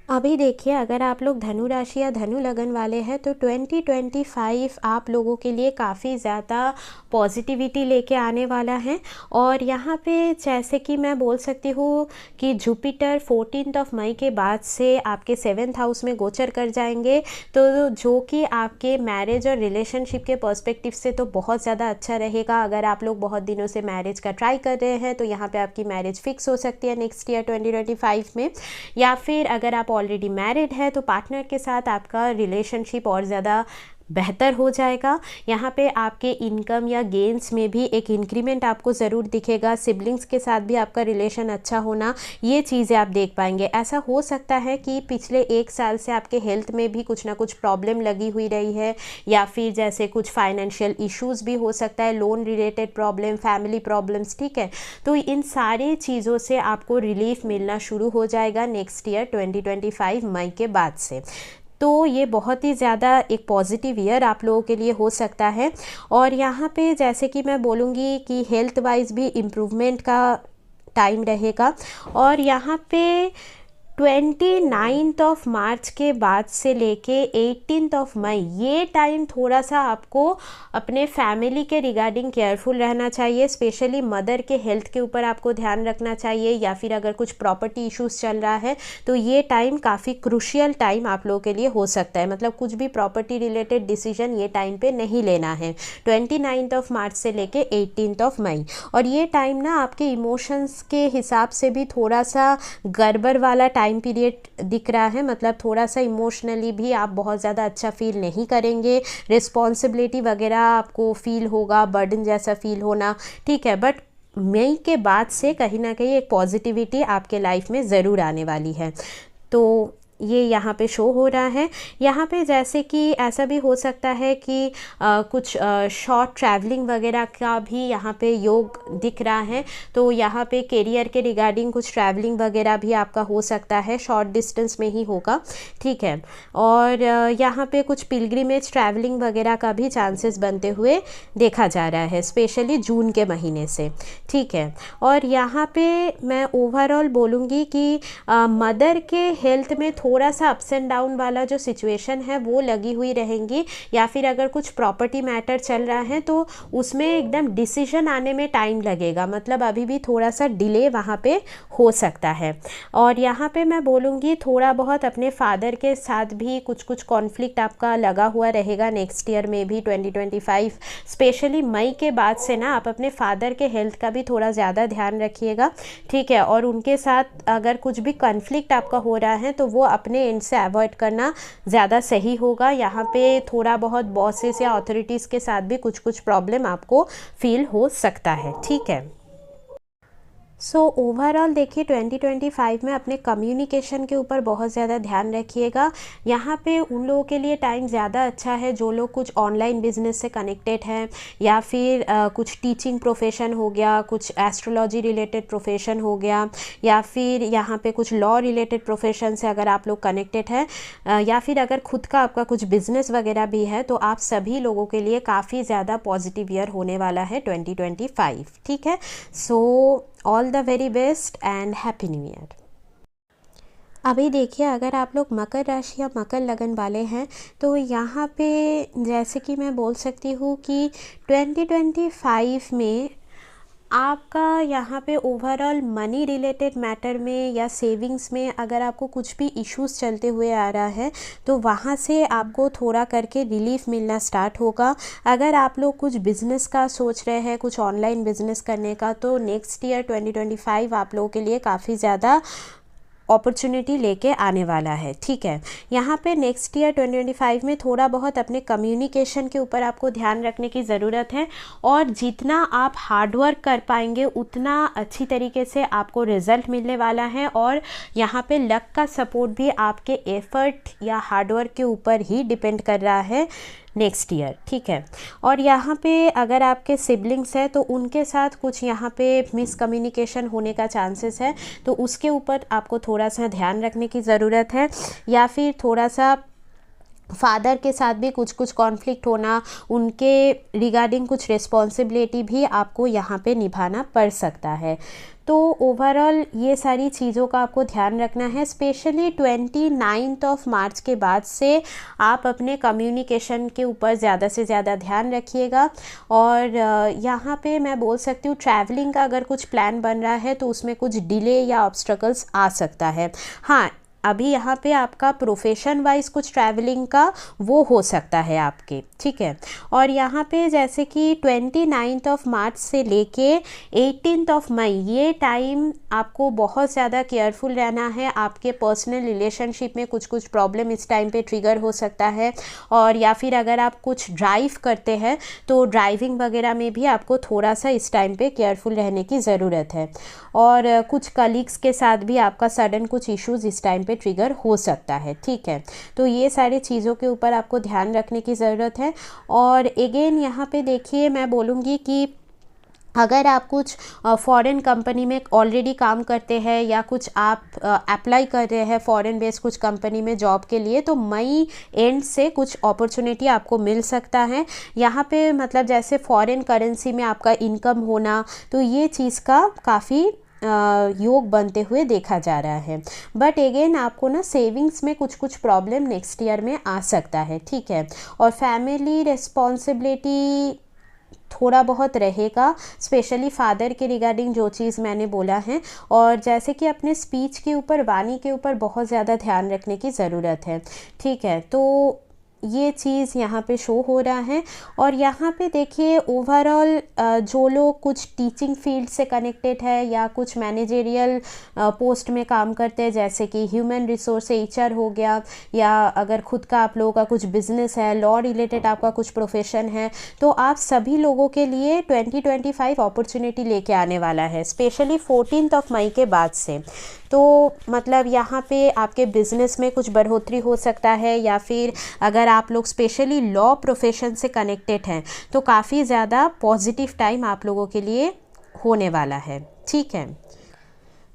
अभी देखिए अगर आप लोग धनु राशि या धनु लगन वाले हैं तो 2025 आप लोगों के लिए काफ़ी ज़्यादा पॉजिटिविटी लेके आने वाला है। और यहाँ पे जैसे कि मैं बोल सकती हूँ कि जुपिटर 14 मई के बाद से आपके 7th हाउस में गोचर कर जाएंगे, तो जो कि आपके मैरिज और रिलेशनशिप के पर्सपेक्टिव से तो बहुत ज़्यादा अच्छा रहेगा। अगर आप लोग बहुत दिनों से मैरिज का ट्राई कर रहे हैं तो यहाँ पे आपकी मैरिज फिक्स हो सकती है नेक्स्ट ईयर 2025 में। या फिर अगर आप ऑलरेडी मैरिड है तो पार्टनर के साथ आपका रिलेशनशिप और ज़्यादा बेहतर हो जाएगा। यहाँ पे आपके इनकम या गेंस में भी एक इंक्रीमेंट आपको ज़रूर दिखेगा। सिबलिंग्स के साथ भी आपका रिलेशन अच्छा होना, ये चीज़ें आप देख पाएंगे। ऐसा हो सकता है कि पिछले 1 साल से आपके हेल्थ में भी कुछ ना कुछ प्रॉब्लम लगी हुई रही है, या फिर जैसे कुछ फाइनेंशियल इश्यूज़ भी हो सकता है, loan related problem, family problems, ठीक है। तो इन सारी चीज़ों से आपको रिलीफ मिलना शुरू हो जाएगा नेक्स्ट ईयर 2025 मई के बाद से। तो ये बहुत ही ज़्यादा एक पॉजिटिव ईयर आप लोगों के लिए हो सकता है। और यहाँ पे जैसे कि मैं बोलूँगी कि हेल्थ वाइज भी इम्प्रूवमेंट का टाइम रहेगा। और यहाँ पे 29 ऑफ मार्च के बाद से लेके 18 ऑफ मई, ये टाइम थोड़ा सा आपको अपने फैमिली के रिगार्डिंग केयरफुल रहना चाहिए। स्पेशली मदर के हेल्थ के ऊपर आपको ध्यान रखना चाहिए, या फिर अगर कुछ प्रॉपर्टी इश्यूज चल रहा है तो ये टाइम काफ़ी क्रूशियल टाइम आप लोगों के लिए हो सकता है। मतलब कुछ भी प्रॉपर्टी रिलेटेड डिसीजन ये टाइम पे नहीं लेना है 29 ऑफ मार्च से लेके 18 ऑफ मई। और ये टाइम ना आपके इमोशंस के हिसाब से भी थोड़ा सा गड़बड़ वाला टाइम पीरियड दिख रहा है। मतलब थोड़ा सा इमोशनली भी आप बहुत ज़्यादा अच्छा फील नहीं करेंगे, रिस्पॉन्सिबिलिटी वगैरह आपको फील होगा, बर्डन जैसा फील होना, ठीक है। बट मई के बाद से कहीं ना कहीं एक पॉजिटिविटी आपके लाइफ में ज़रूर आने वाली है। तो ये यहाँ पे शो हो रहा है। यहाँ पे जैसे कि ऐसा भी हो सकता है कि कुछ शॉर्ट ट्रैवलिंग वगैरह का भी यहाँ पे योग दिख रहा है। तो यहाँ पे करियर के रिगार्डिंग कुछ ट्रैवलिंग वगैरह भी आपका हो सकता है, शॉर्ट डिस्टेंस में ही होगा, ठीक है। और यहाँ पे कुछ पिलग्रिमेज ट्रैवलिंग वगैरह का भी चांसेस बनते हुए देखा जा रहा है, स्पेशली जून के महीने से, ठीक है। और यहाँ पे मैं ओवरऑल बोलूँगी कि मदर के हेल्थ में थोड़ा सा अप्स एंड डाउन वाला जो सिचुएशन है वो लगी हुई रहेंगी, या फिर अगर कुछ प्रॉपर्टी मैटर चल रहा है तो उसमें एकदम डिसीजन आने में टाइम लगेगा। मतलब अभी भी थोड़ा सा डिले वहाँ पे हो सकता है। और यहाँ पे मैं बोलूँगी थोड़ा बहुत अपने फादर के साथ भी कुछ कुछ कॉन्फ्लिक्ट आपका लगा हुआ रहेगा नेक्स्ट ईयर में भी 2025। स्पेशली मई के बाद से ना आप अपने फादर के हेल्थ का भी थोड़ा ज़्यादा ध्यान रखिएगा, ठीक है। और उनके साथ अगर कुछ भी कॉन्फ्लिक्ट आपका हो रहा है तो वो अपने एंड से अवॉइड करना ज़्यादा सही होगा। यहाँ पे थोड़ा बहुत बॉसेस या अथॉरिटीज़ के साथ भी कुछ कुछ प्रॉब्लम आपको फील हो सकता है, ठीक है। सो ओवरऑल देखिए 2025 में अपने कम्युनिकेशन के ऊपर बहुत ज़्यादा ध्यान रखिएगा। यहाँ पे उन लोगों के लिए टाइम ज़्यादा अच्छा है जो लोग कुछ ऑनलाइन बिजनेस से कनेक्टेड हैं, या फिर कुछ टीचिंग प्रोफेशन हो गया, कुछ एस्ट्रोलॉजी रिलेटेड प्रोफेशन हो गया, या फिर यहाँ पे कुछ लॉ रिलेटेड प्रोफेशन से अगर आप लोग कनेक्टेड हैं, या फिर अगर खुद का आपका कुछ बिजनेस वगैरह भी है, तो आप सभी लोगों के लिए काफ़ी ज़्यादा पॉजिटिव ईयर होने वाला है 2025, ठीक है। So all the very best and happy new year. अभी देखिए अगर आप लोग मकर राशि या मकर लगन वाले हैं तो यहाँ पे जैसे कि मैं बोल सकती हूँ कि 2025 में आपका यहाँ पे ओवरऑल मनी रिलेटेड मैटर में या सेविंग्स में अगर आपको कुछ भी इश्यूज चलते हुए आ रहा है तो वहाँ से आपको थोड़ा करके रिलीफ मिलना स्टार्ट होगा। अगर आप लोग कुछ बिज़नेस का सोच रहे हैं, कुछ ऑनलाइन बिज़नेस करने का, तो नेक्स्ट ईयर 2025 आप लोगों के लिए काफ़ी ज़्यादा अपॉर्चुनिटी लेके आने वाला है, ठीक है। यहाँ पे नेक्स्ट ईयर 2025 में थोड़ा बहुत अपने कम्युनिकेशन के ऊपर आपको ध्यान रखने की ज़रूरत है, और जितना आप हार्डवर्क कर पाएंगे उतना अच्छी तरीके से आपको रिज़ल्ट मिलने वाला है। और यहाँ पे लक का सपोर्ट भी आपके एफ़र्ट या हार्डवर्क के ऊपर ही डिपेंड कर रहा है नेक्स्ट ईयर, ठीक है। और यहाँ पे अगर आपके सिबलिंग्स हैं तो उनके साथ कुछ यहाँ पे मिसकम्युनिकेशन होने का चांसेस है, तो उसके ऊपर आपको थोड़ा सा ध्यान रखने की ज़रूरत है। या फिर थोड़ा सा फादर के साथ भी कुछ कुछ कॉन्फ्लिक्ट होना, उनके रिगार्डिंग कुछ रिस्पॉन्सिबिलिटी भी आपको यहाँ पे निभाना पड़ सकता है। तो ओवरऑल ये सारी चीज़ों का आपको ध्यान रखना है। स्पेशली 29 ऑफ मार्च के बाद से आप अपने कम्युनिकेशन के ऊपर ज़्यादा से ज़्यादा ध्यान रखिएगा। और यहाँ पे मैं बोल सकती हूँ ट्रैवलिंग का अगर कुछ प्लान बन रहा है तो उसमें कुछ डिले या ऑब्स्टेकल्स आ सकता है। हाँ, अभी यहाँ पे आपका प्रोफेशन वाइज कुछ ट्रैवलिंग का वो हो सकता है आपके, ठीक है। और यहाँ पे जैसे कि 29 ऑफ मार्च से लेके 18 ऑफ मई, ये टाइम आपको बहुत ज़्यादा केयरफुल रहना है। आपके पर्सनल रिलेशनशिप में कुछ कुछ प्रॉब्लम इस टाइम पे ट्रिगर हो सकता है। और या फिर अगर आप कुछ ड्राइव करते हैं तो ड्राइविंग वगैरह में भी आपको थोड़ा सा इस टाइम पे केयरफुल रहने की ज़रूरत है। और कुछ कलीग्स के साथ भी आपका सडन कुछ इश्यूज़ इस टाइम पे ट्रिगर हो सकता है, ठीक है। तो ये सारी चीज़ों के ऊपर आपको ध्यान रखने की ज़रूरत है। और अगेन यहाँ पे देखिए मैं बोलूँगी कि अगर आप कुछ फॉरेन कंपनी में ऑलरेडी काम करते हैं या कुछ आप अप्लाई कर रहे हैं फॉरेन बेस्ड कुछ कंपनी में जॉब के लिए, तो मई एंड से कुछ अपॉर्चुनिटी आपको मिल सकता है। यहाँ पे मतलब जैसे फॉरेन करेंसी में आपका इनकम होना, तो ये चीज़ का काफ़ी योग बनते हुए देखा जा रहा है। बट अगेन आपको ना सेविंग्स में कुछ कुछ प्रॉब्लम नेक्स्ट ईयर में आ सकता है, ठीक है। और फैमिली रिस्पॉन्सिबिलिटी थोड़ा बहुत रहेगा, स्पेशली फादर के रिगार्डिंग जो चीज़ मैंने बोला है। और जैसे कि अपने स्पीच के ऊपर, वाणी के ऊपर बहुत ज़्यादा ध्यान रखने की ज़रूरत है, ठीक है। तो ये चीज़ यहाँ पे शो हो रहा है। और यहाँ पे देखिए ओवरऑल जो लोग कुछ टीचिंग फील्ड से कनेक्टेड है या कुछ मैनेजरियल पोस्ट में काम करते हैं, जैसे कि ह्यूमन रिसोर्स HR हो गया, या अगर खुद का आप लोगों का कुछ बिजनेस है, लॉ रिलेटेड आपका कुछ प्रोफेशन है, तो आप सभी लोगों के लिए 2025 अपॉर्चुनिटी लेके आने वाला है, स्पेशली 14 मई के बाद से। तो मतलब यहाँ पे आपके बिज़नेस में कुछ बढ़ोतरी हो सकता है, या फिर अगर आप लोग स्पेशली लॉ प्रोफेशन से कनेक्टेड हैं तो काफ़ी ज़्यादा पॉजिटिव टाइम आप लोगों के लिए होने वाला है, ठीक है।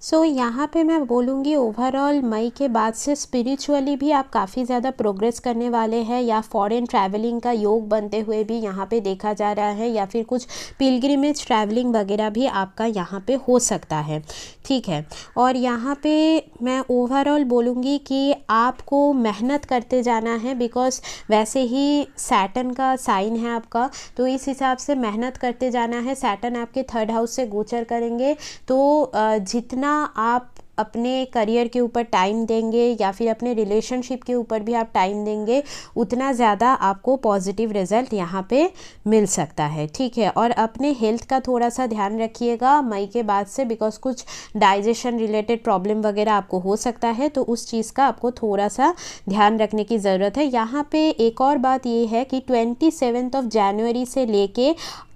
सो यहाँ पे मैं बोलूँगी ओवरऑल मई के बाद से स्पिरिचुअली भी आप काफ़ी ज़्यादा प्रोग्रेस करने वाले हैं, या फॉरेन ट्रैवलिंग का योग बनते हुए भी यहाँ पे देखा जा रहा है, या फिर कुछ पिलग्रिमेज ट्रैवलिंग वगैरह भी आपका यहाँ पे हो सकता है, ठीक है। और यहाँ पे मैं ओवरऑल बोलूँगी कि आपको मेहनत करते जाना है, बिकॉज वैसे ही सैटर्न का साइन है आपका, तो इस हिसाब से मेहनत करते जाना है। सैटर्न आपके 3rd हाउस से गोचर करेंगे, तो जितना आप अपने करियर के ऊपर टाइम देंगे या फिर अपने रिलेशनशिप के ऊपर भी आप टाइम देंगे, उतना ज़्यादा आपको पॉजिटिव रिजल्ट यहाँ पे मिल सकता है, ठीक है। और अपने हेल्थ का थोड़ा सा ध्यान रखिएगा मई के बाद से, बिकॉज कुछ डाइजेशन रिलेटेड प्रॉब्लम वगैरह आपको हो सकता है, तो उस चीज़ का आपको थोड़ा सा ध्यान रखने की ज़रूरत है। यहाँ पे एक और बात ये है कि 27 जनवरी से लेके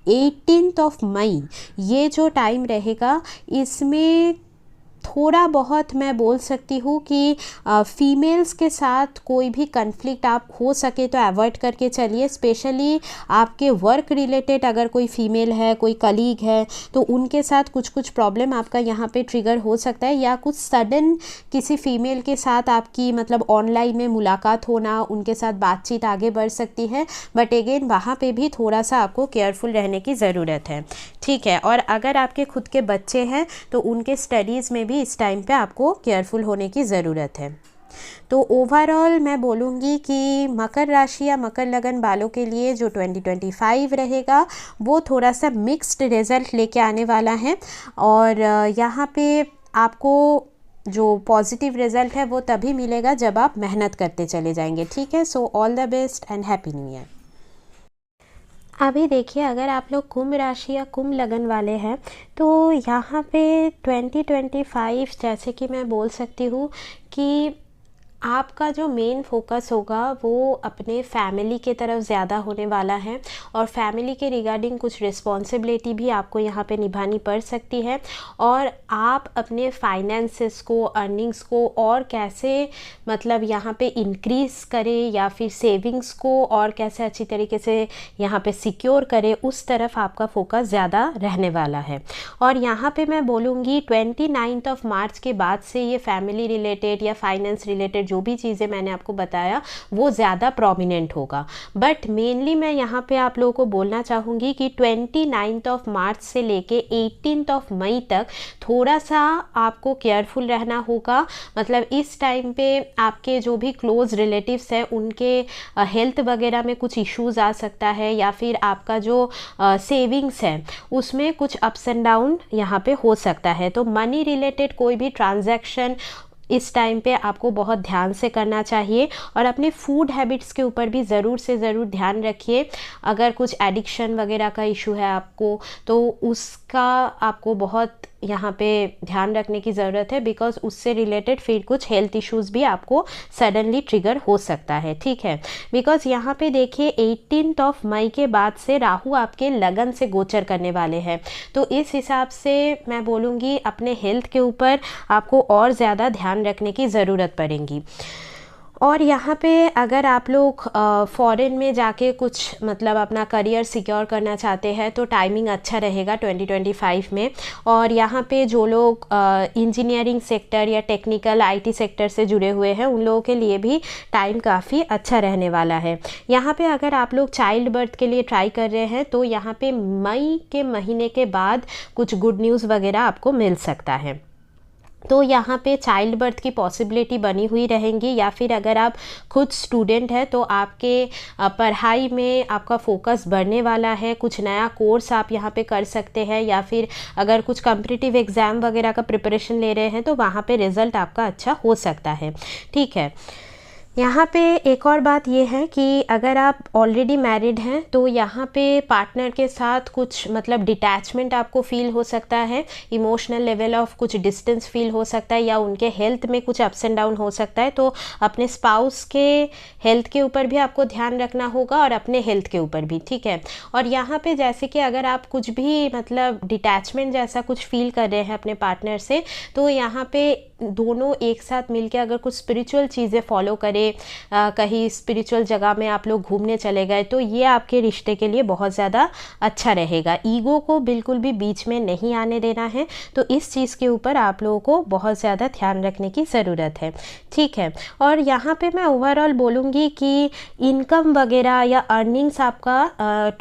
18 मई ये जो टाइम रहेगा, इसमें थोड़ा बहुत मैं बोल सकती हूँ कि फीमेल्स के साथ कोई भी कन्फ्लिक्ट आप हो सके तो अवॉइड करके चलिए। स्पेशली आपके वर्क रिलेटेड अगर कोई फीमेल है, कोई कलीग है, तो उनके साथ कुछ कुछ प्रॉब्लम आपका यहाँ पे ट्रिगर हो सकता है, या कुछ सडन किसी फीमेल के साथ आपकी मतलब ऑनलाइन में मुलाकात होना, उनके साथ बातचीत आगे बढ़ सकती है। बट अगेन वहाँ पे भी थोड़ा सा आपको केयरफुल रहने की ज़रूरत है, ठीक है। और अगर आपके खुद के बच्चे हैं तो उनके स्टडीज़ में भी इस टाइम पे आपको केयरफुल होने की ज़रूरत है। तो ओवरऑल मैं बोलूँगी कि मकर राशि या मकर लगन वालों के लिए जो 2025 रहेगा वो थोड़ा सा मिक्स्ड रिजल्ट लेके आने वाला है। और यहाँ पे आपको जो पॉजिटिव रिजल्ट है वो तभी मिलेगा जब आप मेहनत करते चले जाएंगे, ठीक है। So all the best and happy new year. अभी देखिए अगर आप लोग कुंभ राशि या कुंभ लगन वाले हैं तो यहाँ पे 2025 जैसे कि मैं बोल सकती हूँ कि आपका जो मेन फोकस होगा वो अपने फैमिली के तरफ ज़्यादा होने वाला है, और फैमिली के रिगार्डिंग कुछ रिस्पॉन्सिबिलिटी भी आपको यहाँ पे निभानी पड़ सकती है। और आप अपने फाइनेंसेस को, अर्निंग्स को और कैसे मतलब यहाँ पे इंक्रीज़ करें, या फिर सेविंग्स को और कैसे अच्छी तरीके से यहाँ पे सिक्योर करें, उस तरफ आपका फोकस ज़्यादा रहने वाला है। और यहाँ पे मैं बोलूँगी 29 मार्च के बाद से ये फैमिली रिलेटेड या फाइनेंस रिलेटेड जो भी चीज़ें मैंने आपको बताया वो ज़्यादा प्रोमिनेंट होगा। बट मेनली मैं यहाँ पे आप लोगों को बोलना चाहूँगी कि 29 मार्च से लेके 18 मई तक थोड़ा सा आपको केयरफुल रहना होगा। मतलब इस टाइम पे आपके जो भी क्लोज रिलेटिव्स हैं उनके हेल्थ वगैरह में कुछ इश्यूज़ आ सकता है, या फिर आपका जो सेविंग्स है उसमें कुछ अप्स एंड डाउन यहाँ पे हो सकता है। तो मनी रिलेटेड कोई भी ट्रांजैक्शन इस टाइम पे आपको बहुत ध्यान से करना चाहिए। और अपने फूड हैबिट्स के ऊपर भी ज़रूर से ज़रूर ध्यान रखिए। अगर कुछ एडिक्शन वगैरह का इशू है आपको तो उसका आपको बहुत यहाँ पे ध्यान रखने की ज़रूरत है, बिकॉज उससे रिलेटेड फिर कुछ हेल्थ इश्यूज़ भी आपको सडनली ट्रिगर हो सकता है, ठीक है। बिकॉज यहाँ पे देखिए 18 मई के बाद से राहु आपके लगन से गोचर करने वाले हैं, तो इस हिसाब से मैं बोलूँगी अपने हेल्थ के ऊपर आपको और ज़्यादा ध्यान रखने की ज़रूरत पड़ेगी। और यहाँ पे अगर आप लोग फॉरेन में जाके कुछ मतलब अपना करियर सिक्योर करना चाहते हैं तो टाइमिंग अच्छा रहेगा 2025 में। और यहाँ पे जो लोग इंजीनियरिंग सेक्टर या टेक्निकल आईटी सेक्टर से जुड़े हुए हैं उन लोगों के लिए भी टाइम काफ़ी अच्छा रहने वाला है। यहाँ पे अगर आप लोग चाइल्ड बर्थ के लिए ट्राई कर रहे हैं तो यहाँ पे मई के महीने के बाद कुछ गुड न्यूज़ वगैरह आपको मिल सकता है। तो यहाँ पे चाइल्ड बर्थ की पॉसिबिलिटी बनी हुई रहेंगी, या फिर अगर आप खुद स्टूडेंट हैं तो आपके पढ़ाई में आपका फोकस बढ़ने वाला है, कुछ नया कोर्स आप यहाँ पे कर सकते हैं, या फिर अगर कुछ कॉम्पिटिटिव एग्ज़ाम वगैरह का प्रिपरेशन ले रहे हैं तो वहाँ पे रिज़ल्ट आपका अच्छा हो सकता है। ठीक है, यहाँ पे एक और बात ये है कि अगर आप ऑलरेडी मैरिड हैं तो यहाँ पे पार्टनर के साथ कुछ मतलब डिटैचमेंट आपको फील हो सकता है, इमोशनल लेवल ऑफ कुछ डिस्टेंस फील हो सकता है, या उनके हेल्थ में कुछ अप्स एंड डाउन हो सकता है। तो अपने स्पाउस के हेल्थ के ऊपर भी आपको ध्यान रखना होगा और अपने हेल्थ के ऊपर भी। ठीक है, और यहाँ पे जैसे कि अगर आप कुछ भी मतलब डिटैचमेंट जैसा कुछ फील कर रहे हैं अपने पार्टनर से, तो यहाँ पे दोनों एक साथ मिलके अगर कुछ स्पिरिचुअल चीज़ें फॉलो करें, कहीं स्पिरिचुअल जगह में आप लोग घूमने चले गए, तो ये आपके रिश्ते के लिए बहुत ज़्यादा अच्छा रहेगा। ईगो को बिल्कुल भी बीच में नहीं आने देना है, तो इस चीज़ के ऊपर आप लोगों को बहुत ज़्यादा ध्यान रखने की ज़रूरत है। ठीक है, और यहाँ पे मैं ओवरऑल बोलूँगी कि इनकम वगैरह या अर्निंग्स आपका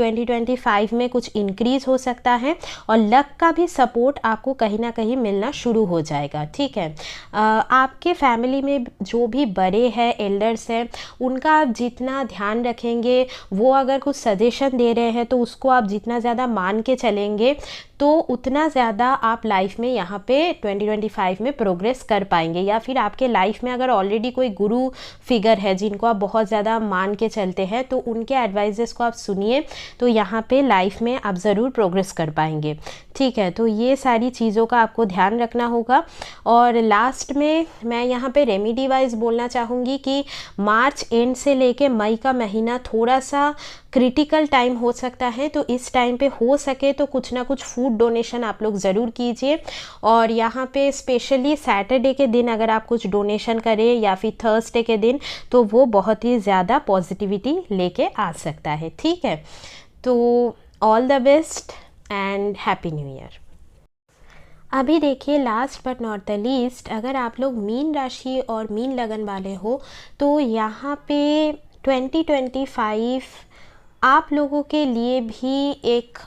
2025 में कुछ इंक्रीज़ हो सकता है, और लक का भी सपोर्ट आपको कहीं ना कहीं मिलना शुरू हो जाएगा। ठीक है, आपके फैमिली में जो भी बड़े हैं, एल्डर्स हैं, उनका आप जितना ध्यान रखेंगे, वो अगर कुछ सजेशन दे रहे हैं तो उसको आप जितना ज़्यादा मान के चलेंगे तो उतना ज़्यादा आप लाइफ में यहाँ पे 2025 में प्रोग्रेस कर पाएंगे। या फिर आपके लाइफ में अगर ऑलरेडी कोई गुरु फिगर है जिनको आप बहुत ज़्यादा मान के चलते हैं तो उनके एडवाइजेस को आप सुनिए, तो यहाँ पे लाइफ में आप ज़रूर प्रोग्रेस कर पाएंगे। ठीक है, तो ये सारी चीज़ों का आपको ध्यान रखना होगा। और लास्ट में मैं यहाँ पे रेमेडी वाइज बोलना चाहूँगी कि मार्च एंड से लेके मई का महीना थोड़ा सा क्रिटिकल टाइम हो सकता है, तो इस टाइम पे हो सके तो कुछ ना कुछ फूड डोनेशन आप लोग ज़रूर कीजिए। और यहाँ पे स्पेशली सैटरडे के दिन अगर आप कुछ डोनेशन करें या फिर थर्सडे के दिन, तो वो बहुत ही ज़्यादा पॉजिटिविटी लेके आ सकता है। ठीक है, तो all the best and happy new year. अभी देखिए, last but not the least, अगर आप लोग मीन राशि और मीन लगन वाले हो तो यहाँ पे 2025 आप लोगों के लिए भी एक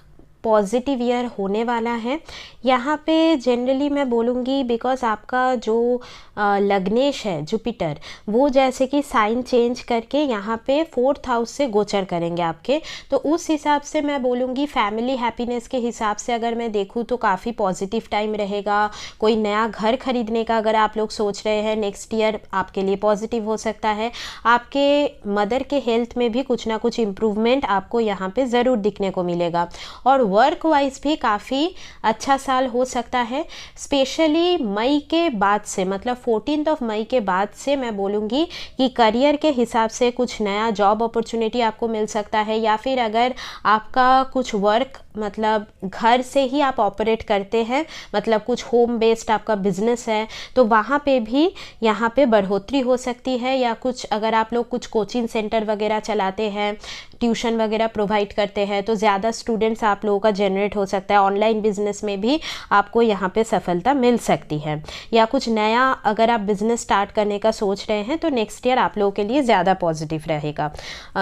पॉजिटिव ईयर होने वाला है। यहाँ पे जनरली मैं बोलूँगी बिकॉज़ आपका जो लग्नेश है जुपिटर, वो जैसे कि साइन चेंज करके यहाँ पे 4th हाउस से गोचर करेंगे आपके, तो उस हिसाब से मैं बोलूँगी फैमिली हैप्पीनेस के हिसाब से अगर मैं देखूँ तो काफ़ी पॉजिटिव टाइम रहेगा। कोई नया घर खरीदने का अगर आप लोग सोच रहे हैं नेक्स्ट ईयर, आपके लिए पॉजिटिव हो सकता है। आपके मदर के हेल्थ में भी कुछ ना कुछ इम्प्रूवमेंट आपको यहाँ पे ज़रूर दिखने को मिलेगा। और वर्क वाइज भी काफ़ी अच्छा साल हो सकता है, स्पेशली मई के बाद से, मतलब 14 मई के बाद से मैं बोलूँगी कि करियर के हिसाब से कुछ नया जॉब अपॉर्चुनिटी आपको मिल सकता है। या फिर अगर आपका कुछ वर्क मतलब घर से ही आप ऑपरेट करते हैं, मतलब कुछ होम बेस्ड आपका बिजनेस है, तो वहाँ पे भी यहाँ पे बढ़ोतरी हो सकती है। या कुछ अगर आप लोग कुछ कोचिंग सेंटर वगैरह चलाते हैं, ट्यूशन वगैरह प्रोवाइड करते हैं, तो ज़्यादा स्टूडेंट्स आप लोगों का जनरेट हो सकता है। ऑनलाइन बिजनेस में भी आपको यहाँ पे सफलता मिल सकती है। या कुछ नया अगर आप बिजनेस स्टार्ट करने का सोच रहे हैं तो नेक्स्ट ईयर आप लोगों के लिए ज़्यादा पॉजिटिव रहेगा।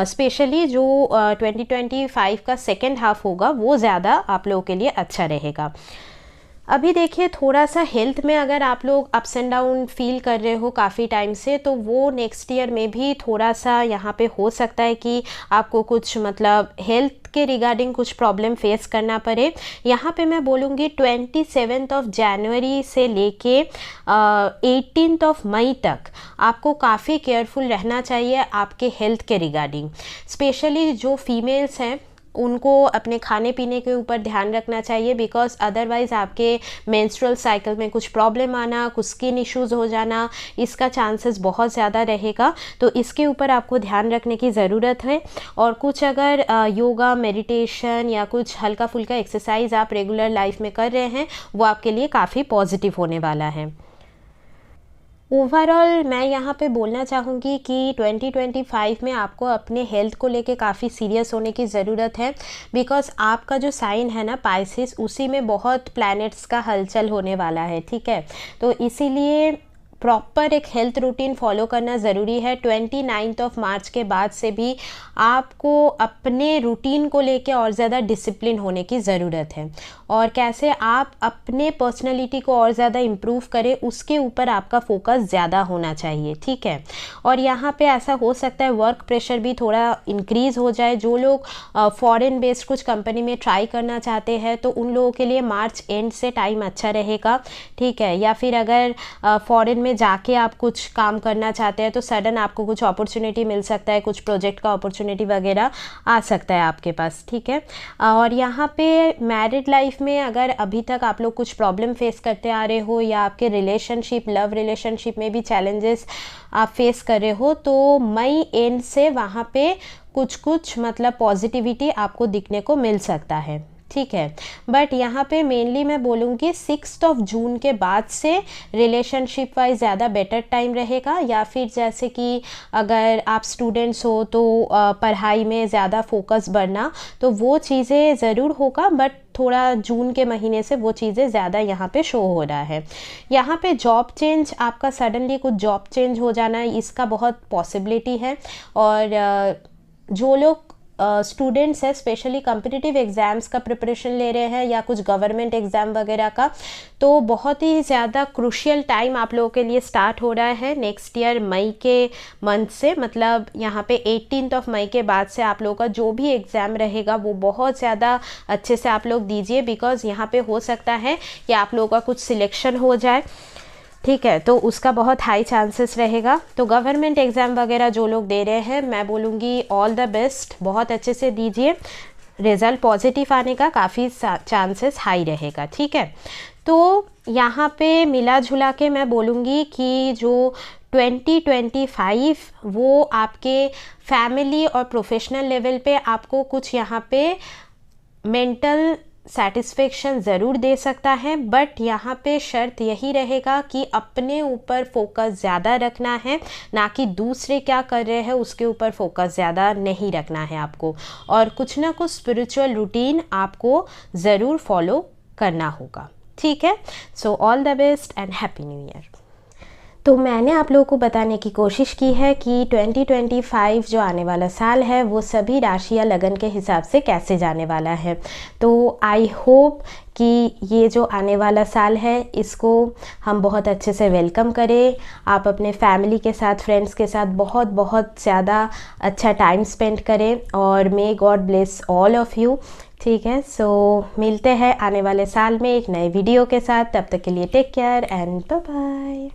स्पेशली जो 2025 का सेकेंड हाफ होगा वो ज़्यादा आप लोगों के लिए अच्छा रहेगा। अभी देखिए, थोड़ा सा हेल्थ में अगर आप लोग अप्स एंड डाउन फील कर रहे हो काफ़ी टाइम से, तो वो नेक्स्ट ईयर में भी थोड़ा सा यहाँ पे हो सकता है कि आपको कुछ मतलब हेल्थ के रिगार्डिंग कुछ प्रॉब्लम फेस करना पड़े। यहाँ पे मैं बोलूँगी 27 जनवरी से लेके 18 मई तक आपको काफ़ी केयरफुल रहना चाहिए आपके हेल्थ के रिगार्डिंग। स्पेशली जो फीमेल्स हैं उनको अपने खाने पीने के ऊपर ध्यान रखना चाहिए, बिकॉज अदरवाइज़ आपके मेंस्ट्रुअल साइकिल में कुछ प्रॉब्लम आना, कुछ स्किन इश्यूज़ हो जाना, इसका चांसेस बहुत ज़्यादा रहेगा। तो इसके ऊपर आपको ध्यान रखने की ज़रूरत है। और कुछ अगर योगा, मेडिटेशन या कुछ हल्का फुल्का एक्सरसाइज आप रेगुलर लाइफ में कर रहे हैं, वो आपके लिए काफ़ी पॉजिटिव होने वाला है। ओवरऑल मैं यहाँ पे बोलना चाहूँगी कि 2025 में आपको अपने हेल्थ को लेके काफ़ी सीरियस होने की ज़रूरत है, बिकॉज़ आपका जो साइन है ना पाइसेस, उसी में बहुत प्लैनेट्स का हलचल होने वाला है, ठीक है। तो इसीलिए प्रॉपर एक हेल्थ रूटीन फॉलो करना ज़रूरी है। 29 मार्च के बाद से भी आपको अपने रूटीन को लेके और ज़्यादा डिसिप्लिन होने की ज़रूरत है, और कैसे आप अपने पर्सनैलिटी को और ज़्यादा इम्प्रूव करें उसके ऊपर आपका फोकस ज़्यादा होना चाहिए, ठीक है। और यहाँ पे ऐसा हो सकता है वर्क प्रेशर भी थोड़ा इंक्रीज़ हो जाए। जो लोग फॉरेन बेस्ड कुछ कंपनी में ट्राई करना चाहते हैं तो उन लोगों के लिए मार्च एंड से टाइम अच्छा रहेगा, ठीक है। या फिर अगर फॉरेन में जाके आप कुछ काम करना चाहते हैं तो सडन आपको कुछ अपॉर्चुनिटी मिल सकता है, कुछ प्रोजेक्ट का अपॉर्चुनिटी वगैरह आ सकता है आपके पास, ठीक है। और यहाँ पे मैरिड लाइफ में अगर अभी तक आप लोग कुछ प्रॉब्लम फेस करते आ रहे हो, या आपके रिलेशनशिप, लव रिलेशनशिप में भी चैलेंजेस आप फेस कर रहे हो, तो मई एंड से वहाँ पे कुछ मतलब पॉजिटिविटी आपको दिखने को मिल सकता है, ठीक है। बट यहाँ पे मेनली मैं बोलूँगी 6 जून के बाद से रिलेशनशिप वाइज ज़्यादा बेटर टाइम रहेगा। या फिर जैसे कि अगर आप स्टूडेंट्स हो तो पढ़ाई में ज़्यादा फोकस बढ़ना, तो वो चीज़ें ज़रूर होगा, बट थोड़ा जून के महीने से वो चीज़ें ज़्यादा यहाँ पे शो हो रहा है। यहाँ पे जॉब चेंज, आपका सडनली कुछ जॉब चेंज हो जाना, इसका बहुत पॉसिबिलिटी है। और जो लोग स्टूडेंट्स है, स्पेशली कॉम्पिटिटिव एग्ज़ाम्स का प्रिपरेशन ले रहे हैं या कुछ गवर्नमेंट एग्ज़ाम वगैरह का, तो बहुत ही ज़्यादा क्रूशियल टाइम आप लोगों के लिए स्टार्ट हो रहा है नेक्स्ट ईयर मई के मंथ से। मतलब यहाँ पे 18 मई के बाद से आप लोगों का जो भी एग्ज़ाम रहेगा वो बहुत ज़्यादा अच्छे से आप लोग दीजिए, बिकॉज़ यहाँ पे हो सकता है कि आप लोगों का कुछ सिलेक्शन हो जाए, ठीक है। तो उसका बहुत हाई चांसेस रहेगा। तो गवर्नमेंट एग्ज़ाम वगैरह जो लोग दे रहे हैं, मैं बोलूँगी ऑल द बेस्ट, बहुत अच्छे से दीजिए, रिज़ल्ट पॉजिटिव आने का काफ़ी चांसेस हाई रहेगा, ठीक है। तो यहाँ पे मिला जुला के मैं बोलूँगी कि जो 2025 वो आपके फैमिली और प्रोफेशनल लेवल पे आपको कुछ यहाँ पे मेंटल सेटिस्फेक्शन ज़रूर दे सकता है, बट यहाँ पे शर्त यही रहेगा कि अपने ऊपर फोकस ज़्यादा रखना है, ना कि दूसरे क्या कर रहे हैं उसके ऊपर फोकस ज़्यादा नहीं रखना है आपको। और कुछ ना कुछ स्पिरिचुअल रूटीन आपको ज़रूर फॉलो करना होगा, ठीक है। So all the best and happy new year. तो मैंने आप लोगों को बताने की कोशिश की है कि 2025 जो आने वाला साल है वो सभी राशि या लगन के हिसाब से कैसे जाने वाला है। तो आई होप कि ये जो आने वाला साल है इसको हम बहुत अच्छे से वेलकम करें। आप अपने फैमिली के साथ, फ्रेंड्स के साथ बहुत बहुत ज़्यादा अच्छा टाइम स्पेंड करें, और may God bless all of you, ठीक है। सो मिलते हैं आने वाले साल में एक नए वीडियो के साथ। तब तक के लिए take care and bye bye.